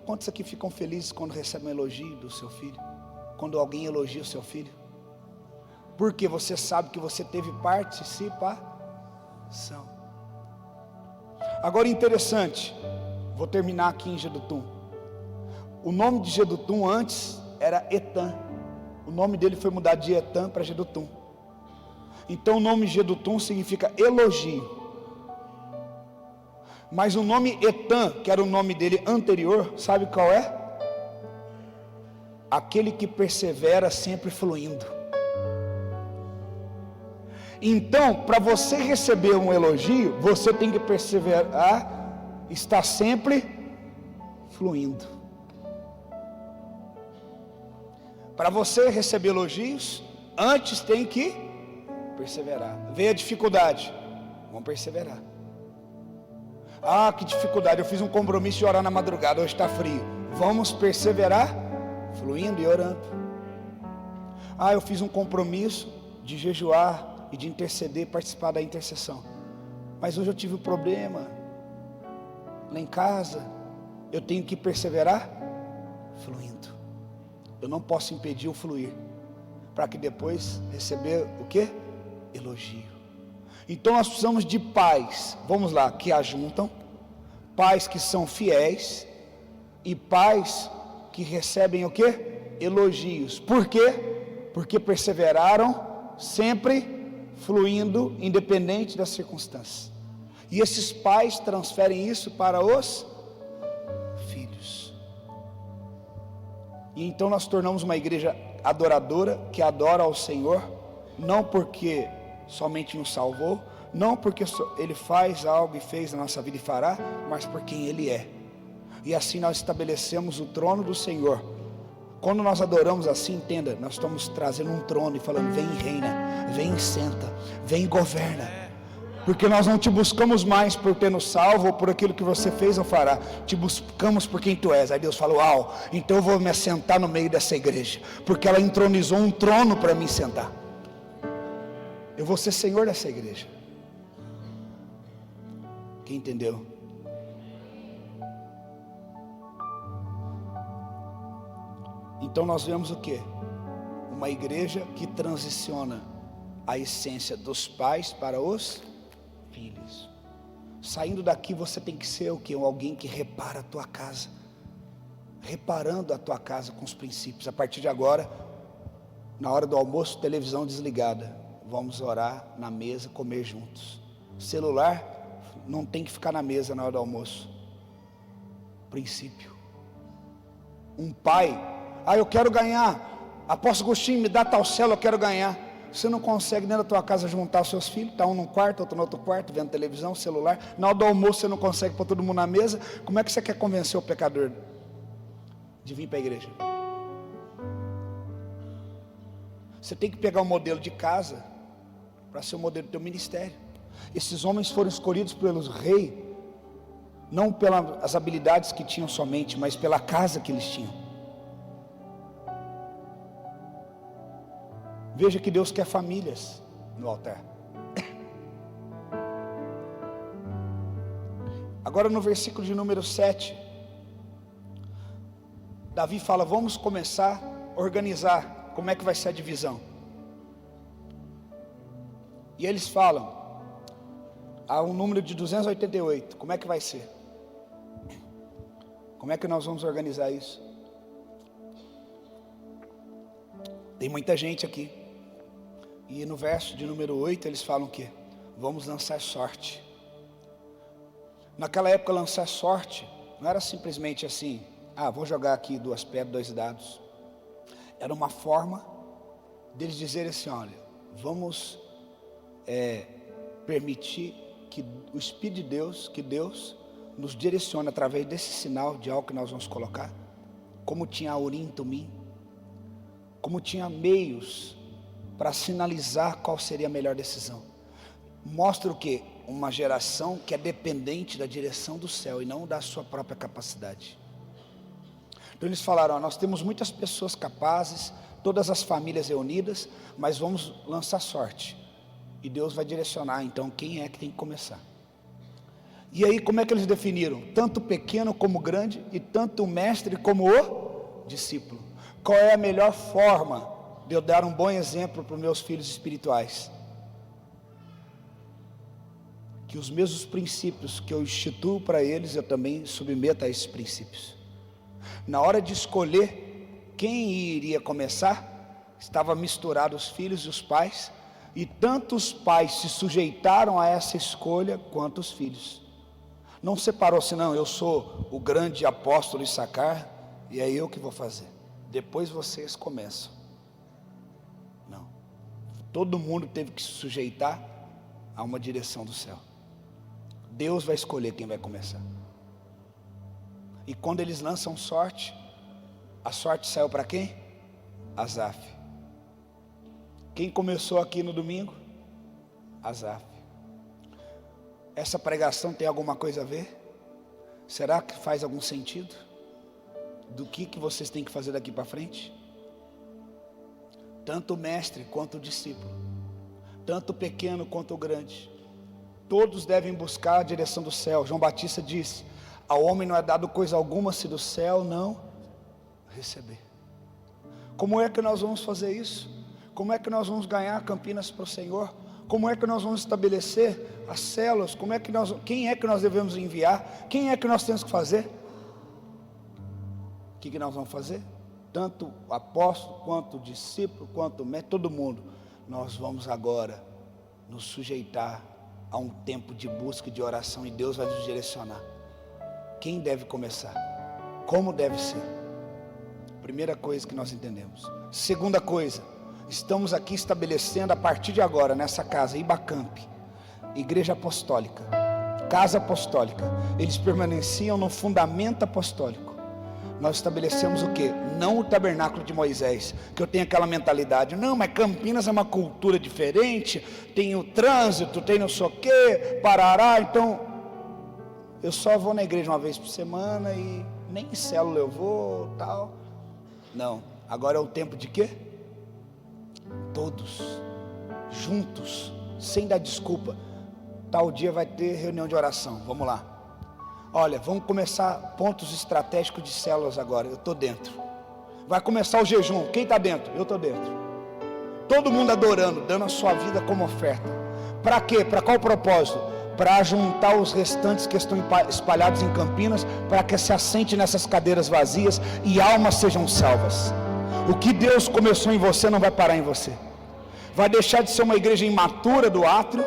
Quantos aqui ficam felizes quando recebem um elogio do seu filho? Quando alguém elogia o seu filho? Porque você sabe que você teve participação. Agora interessante, vou terminar aqui em Jedutum. O nome de Jedutum antes era Etan. O nome dele foi mudado de Etan para Jedutum. Então o nome Jedutum significa elogio. Mas o nome Etan, que era o nome dele anterior, sabe qual é? Aquele que persevera sempre fluindo. Então, para você receber um elogio, você tem que perseverar, estar sempre fluindo. Para você receber elogios, antes tem que perseverar. Veio a dificuldade, vamos perseverar. Que dificuldade, eu fiz um compromisso de orar na madrugada, hoje está frio. Vamos perseverar, fluindo e orando. Eu fiz um compromisso de jejuar e de interceder, participar da intercessão. Mas hoje eu tive um problema lá em casa. Eu tenho que perseverar, fluindo. Eu não posso impedir o fluir, para que depois receber o quê? Elogio. Então nós precisamos de pais, vamos lá, que ajuntam, pais que são fiéis e pais que recebem o quê? Elogios. Por quê? Porque perseveraram sempre fluindo, independente das circunstâncias. E esses pais transferem isso para os filhos. E então nós tornamos uma igreja adoradora, que adora ao Senhor, não porque somente nos salvou, não porque Ele faz algo e fez na nossa vida e fará, mas por quem Ele é. E assim nós estabelecemos o trono do Senhor. Quando nós adoramos assim, entenda, nós estamos trazendo um trono e falando, vem e reina, vem e senta, vem e governa. Porque nós não te buscamos mais por ter nos salvo ou por aquilo que você fez ou fará, te buscamos por quem tu és. Aí Deus falou, então eu vou me assentar no meio dessa igreja, porque ela entronizou um trono para mim sentar. Eu vou ser senhor dessa igreja. Quem entendeu? Então nós vemos o quê? Uma igreja que transiciona a essência dos pais para os filhos. Saindo daqui você tem que ser o quê? Alguém que repara a tua casa. Reparando a tua casa com os princípios. A partir de agora, na hora do almoço, televisão desligada. Vamos orar na mesa, comer juntos. Celular não tem que ficar na mesa na hora do almoço. Princípio. Um pai, eu quero ganhar. Apóstolo Agostinho, me dá tal célula, eu quero ganhar. Você não consegue dentro da tua casa juntar os seus filhos, está um num quarto, outro no outro quarto, vendo televisão, celular. Na hora do almoço você não consegue pôr todo mundo na mesa. Como é que você quer convencer o pecador de vir para a igreja? Você tem que pegar o modelo de casa para ser o modelo do teu ministério. Esses homens foram escolhidos pelos reis, não pelas habilidades que tinham somente, mas pela casa que eles tinham. Veja que Deus quer famílias no altar. Agora no versículo de número 7, Davi fala, vamos começar a organizar como é que vai ser a divisão. E eles falam, há um número de 288, como é que vai ser? Como é que nós vamos organizar isso? Tem muita gente aqui. E no verso de número 8 eles falam o quê? Vamos lançar sorte. Naquela época lançar sorte não era simplesmente assim, vou jogar aqui 2 pedras, 2 dados. Era uma forma deles dizerem assim, olha, vamos permitir que o Espírito de Deus, que Deus nos direcione através desse sinal de algo que nós vamos colocar, como tinha a Urim e Tumim, como tinha meios para sinalizar qual seria a melhor decisão. Mostra o quê? Uma geração que é dependente da direção do céu e não da sua própria capacidade. Então eles falaram, nós temos muitas pessoas capazes, todas as famílias reunidas, mas vamos lançar sorte. E Deus vai direcionar então quem é que tem que começar. E aí como é que eles definiram? Tanto o pequeno como o grande, e tanto o mestre como o discípulo. Qual é a melhor forma de eu dar um bom exemplo para os meus filhos espirituais? Que os mesmos princípios que eu instituo para eles, eu também submeto a esses princípios. Na hora de escolher quem iria começar, estava misturado os filhos e os pais, e tanto os pais se sujeitaram a essa escolha, quanto os filhos. Não separou-se, não, eu sou o grande apóstolo Issacar, e é eu que vou fazer. Depois vocês começam. Não. Todo mundo teve que se sujeitar a uma direção do céu. Deus vai escolher quem vai começar. E quando eles lançam sorte, a sorte saiu para quem? Asaf. Quem começou aqui no domingo? Asaf. Essa pregação tem alguma coisa a ver? Será que faz algum sentido? Do que vocês têm que fazer daqui para frente? Tanto o mestre quanto o discípulo, tanto o pequeno quanto o grande, todos devem buscar a direção do céu. João Batista disse, ao homem não é dado coisa alguma se do céu não receber. Como é que nós vamos fazer isso? Como é que nós vamos ganhar Campinas para o Senhor? Como é que nós vamos estabelecer as células? Quem é que nós devemos enviar? Quem é que nós temos que fazer? O que nós vamos fazer? Tanto o apóstolo, quanto o discípulo, quanto o mestre, todo mundo. Nós vamos agora nos sujeitar a um tempo de busca e de oração, e Deus vai nos direcionar. Quem deve começar? Como deve ser? Primeira coisa que nós entendemos. Segunda coisa, estamos aqui estabelecendo a partir de agora, nessa casa, Ibacamp, Igreja Apostólica, Casa Apostólica. Eles permaneciam no fundamento apostólico. Nós estabelecemos o quê? Não o tabernáculo de Moisés, que eu tenho aquela mentalidade, não, mas Campinas é uma cultura diferente, tem o trânsito, tem não sei o quê, parará, então eu só vou na igreja uma vez por semana e nem em célula eu vou, tal. Não, agora é o tempo de quê? Todos, juntos, sem dar desculpa, tal dia vai ter reunião de oração, vamos lá. Olha, vamos começar pontos estratégicos de células agora, eu estou dentro. Vai começar o jejum, quem está dentro? Eu estou dentro. Todo mundo adorando, dando a sua vida como oferta. Para quê? Para qual propósito? Para juntar os restantes que estão espalhados em Campinas, para que se assente nessas cadeiras vazias e almas sejam salvas. O que Deus começou em você não vai parar em você. Vai deixar de ser uma igreja imatura do átrio,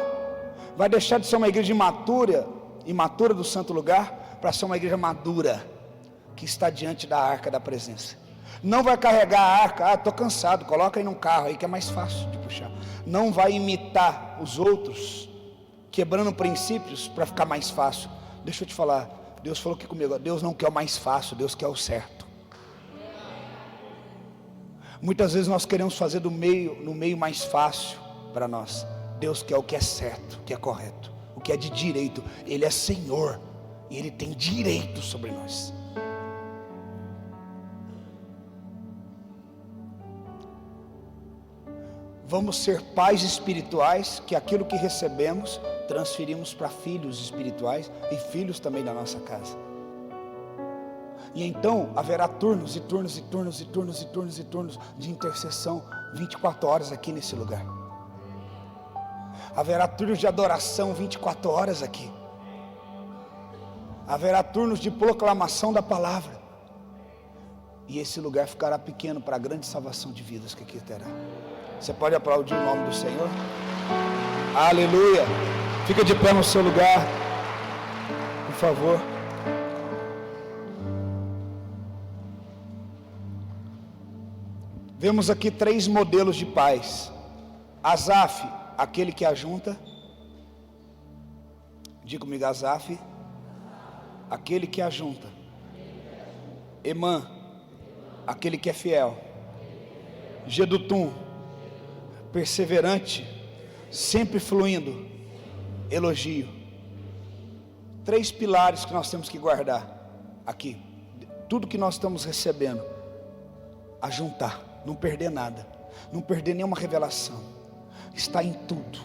vai deixar de ser uma igreja imatura do santo lugar, para ser uma igreja madura, que está diante da arca da presença. Não vai carregar a arca, estou cansado, coloca aí num carro aí que é mais fácil de puxar. Não vai imitar os outros, quebrando princípios para ficar mais fácil. Deixa eu te falar, Deus falou aqui comigo, Deus não quer o mais fácil, Deus quer o certo. Muitas vezes nós queremos fazer no meio mais fácil para nós. Deus quer o que é certo, o que é correto, o que é de direito. Ele é Senhor e Ele tem direito sobre nós. Vamos ser pais espirituais, que aquilo que recebemos, transferimos para filhos espirituais e filhos também da nossa casa. E então haverá turnos e turnos e turnos e turnos e turnos e turnos de intercessão 24 horas aqui nesse lugar. Haverá turnos de adoração 24 horas aqui. Haverá turnos de proclamação da palavra. E esse lugar ficará pequeno para a grande salvação de vidas que aqui terá. Você pode aplaudir o nome do Senhor? Aleluia! Fica de pé no seu lugar, por favor. Vemos aqui 3 modelos de pais. Asaf, aquele que ajunta. Diga comigo, Asaf, aquele que ajunta. Emã, aquele que é fiel. Gedutum, perseverante, sempre fluindo. Elogio. 3 pilares que nós temos que guardar aqui. Tudo que nós estamos recebendo, ajuntar, não perder nada, não perder nenhuma revelação. Está em tudo.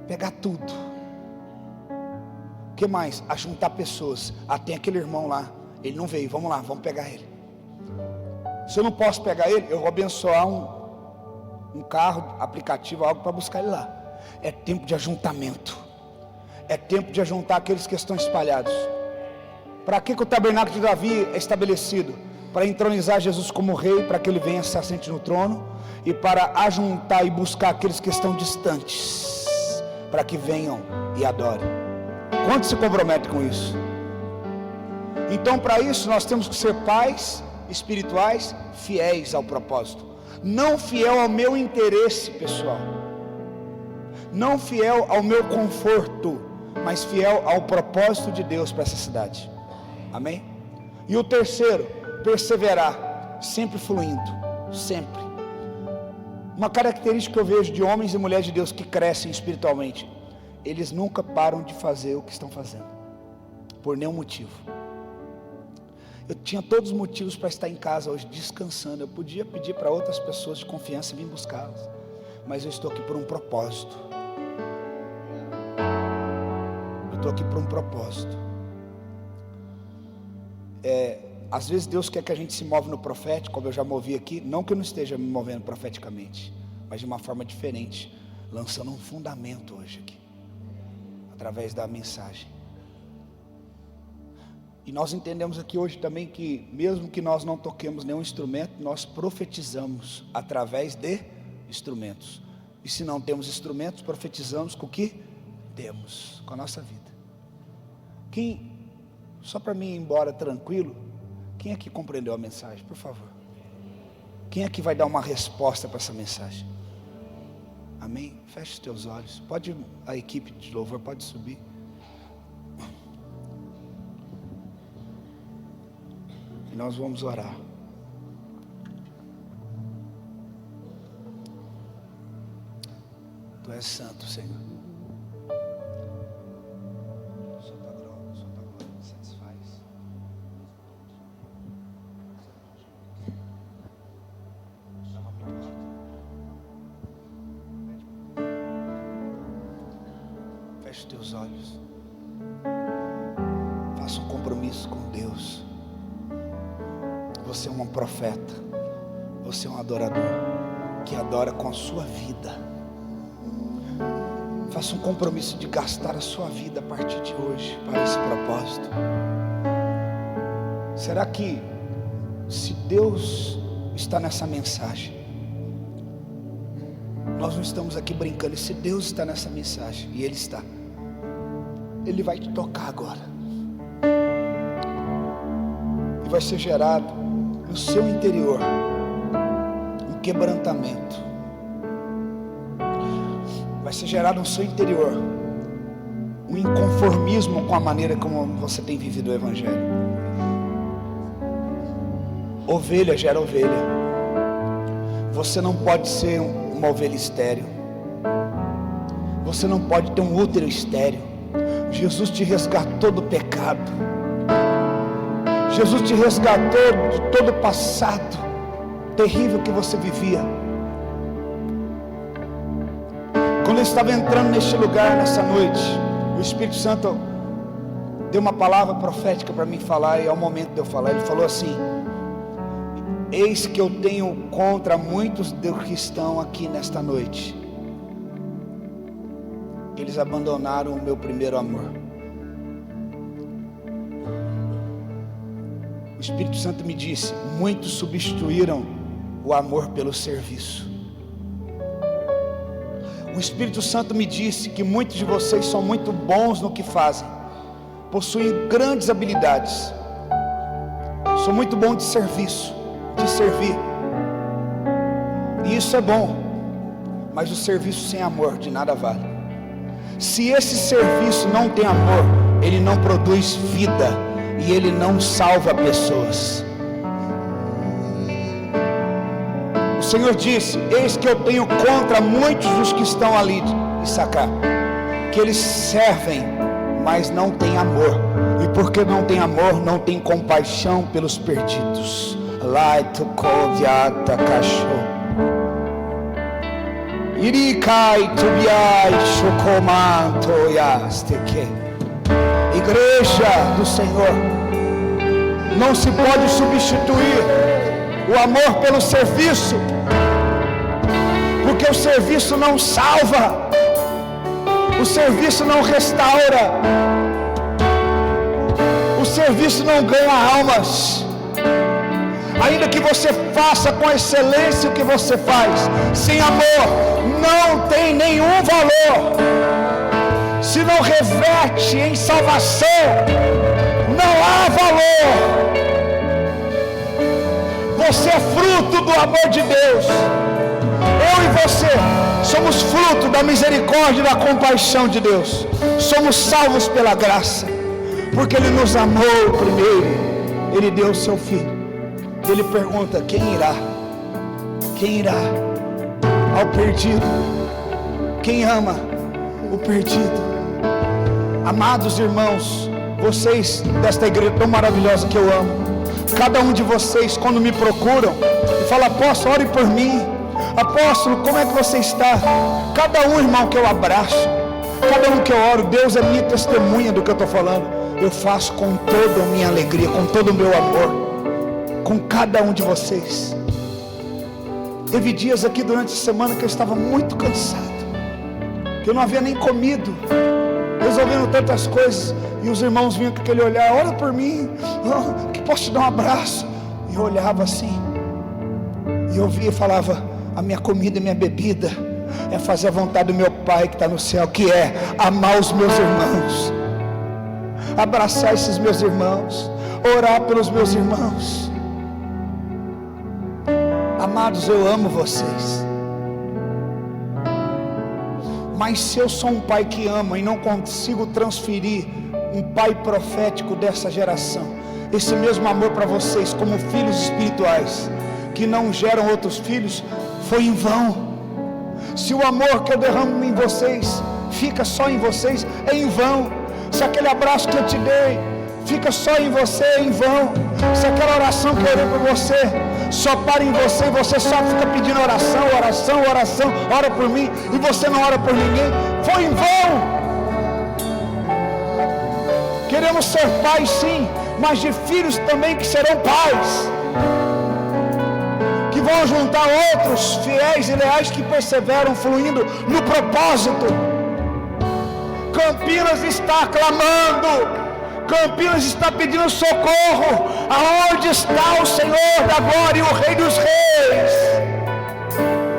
Pegar tudo. O que mais? Ajuntar pessoas. Tem aquele irmão lá, ele não veio, vamos lá, vamos pegar ele. Se eu não posso pegar ele, eu vou abençoar um carro, aplicativo, algo para buscar ele lá. É tempo de ajuntamento. É tempo de ajuntar aqueles que estão espalhados. Para que o tabernáculo de Davi é estabelecido? Para entronizar Jesus como rei, para que ele venha se assente no trono, e para ajuntar e buscar aqueles que estão distantes, para que venham e adorem. Quantos se comprometem com isso? Então, para isso nós temos que ser pais espirituais fiéis ao propósito. Não fiel ao meu interesse pessoal, não fiel ao meu conforto, mas fiel ao propósito de Deus para essa cidade. Amém? E o terceiro, perseverar, sempre fluindo, sempre. Uma característica que eu vejo de homens e mulheres de Deus que crescem espiritualmente, eles nunca param de fazer o que estão fazendo, por nenhum motivo. Eu tinha todos os motivos para estar em casa hoje, descansando. Eu podia pedir para outras pessoas de confiança vir buscá-las, mas eu estou aqui por um propósito. Eu estou aqui por um propósito. Às vezes Deus quer que a gente se move no profético, como eu já movi aqui. Não que eu não esteja me movendo profeticamente, mas de uma forma diferente, lançando um fundamento hoje aqui, através da mensagem. E nós entendemos aqui hoje também que, mesmo que nós não toquemos nenhum instrumento, nós profetizamos através de instrumentos. E se não temos instrumentos, profetizamos com o que temos, com a nossa vida. Só para mim ir embora tranquilo, quem aqui compreendeu a mensagem, por favor? Quem aqui vai dar uma resposta para essa mensagem? Amém? Feche os teus olhos. A equipe de louvor pode subir. E nós vamos orar. Tu és santo, Senhor. Só tua glória me satisfaz. Estava muito alto. Feche os teus olhos. Faça um compromisso com Deus. Você é um profeta, você é um adorador, que adora com a sua vida. Faça um compromisso de gastar a sua vida a partir de hoje, para esse propósito. Será que, se Deus está nessa mensagem, nós não estamos aqui brincando, e se Deus está nessa mensagem, e Ele está, Ele vai te tocar agora, e vai ser gerado no seu interior um quebrantamento. Vai ser gerado no seu interior um inconformismo com a maneira como você tem vivido o Evangelho. Ovelha gera ovelha. Você não pode ser uma ovelha estéril. Você não pode ter um útero estéril. Jesus te resgatou do pecado. Jesus te resgatou de todo o passado terrível que você vivia. Quando eu estava entrando neste lugar, nessa noite, o Espírito Santo deu uma palavra profética para mim falar, e é o momento de eu falar. Ele falou assim: eis que eu tenho contra muitos dos que estão aqui nesta noite. Eles abandonaram o meu primeiro amor. O Espírito Santo me disse: muitos substituíram o amor pelo serviço. O Espírito Santo me disse que muitos de vocês são muito bons no que fazem, possuem grandes habilidades, são muito bons de serviço, de servir, e isso é bom, mas o serviço sem amor de nada vale. Se esse serviço não tem amor, ele não produz vida e ele não salva pessoas. O Senhor disse: eis que eu tenho contra muitos dos que estão ali de Issacar, que eles servem, mas não têm amor, e porque não tem amor, não tem compaixão pelos perdidos. Laito koviata cachorro irikai tubiai chocomanto yasteke. Igreja do Senhor, não se pode substituir o amor pelo serviço, porque o serviço não salva, o serviço não restaura, o serviço não ganha almas. Ainda que você faça com excelência o que você faz, sem amor não tem nenhum valor. Se não reverte em salvação, não há valor. Você é fruto do amor de Deus. Eu e você somos fruto da misericórdia e da compaixão de Deus. Somos salvos pela graça, porque Ele nos amou primeiro. Ele deu o seu Filho. Ele pergunta: quem irá? Quem irá ao perdido? Quem ama o perdido? Amados irmãos, vocês desta igreja tão maravilhosa que eu amo, cada um de vocês, quando me procuram e fala: apóstolo, ore por mim. Apóstolo, como é que você está? Cada um, irmão, que eu abraço, cada um que eu oro, Deus é minha testemunha do que eu estou falando. Eu faço com toda a minha alegria, com todo o meu amor, com cada um de vocês. Teve dias aqui durante a semana que eu estava muito cansado, que eu não havia nem comido, resolvendo tantas coisas, e os irmãos vinham com aquele olhar: ora por mim, que posso te dar um abraço? E eu olhava assim, e eu via e falava: a minha comida e minha bebida é fazer a vontade do meu Pai que está no céu, que é amar os meus irmãos, abraçar esses meus irmãos, orar pelos meus irmãos. Amados, eu amo vocês, mas se eu sou um pai que ama e não consigo transferir um pai profético dessa geração, esse mesmo amor para vocês como filhos espirituais que não geram outros filhos, foi em vão. Se o amor que eu derramo em vocês fica só em vocês, é em vão. Se aquele abraço que eu te dei fica só em você, é em vão. Se aquela oração que eu orei por você só para em você, e você só fica pedindo oração, oração, oração, ora por mim, e você não ora por ninguém, foi em vão. Queremos ser pais sim, mas de filhos também que serão pais, que vão juntar outros fiéis e leais que perseveram fluindo no propósito. Campinas está clamando, Campinas está pedindo socorro. Aonde está o Senhor da glória e o Rei dos Reis?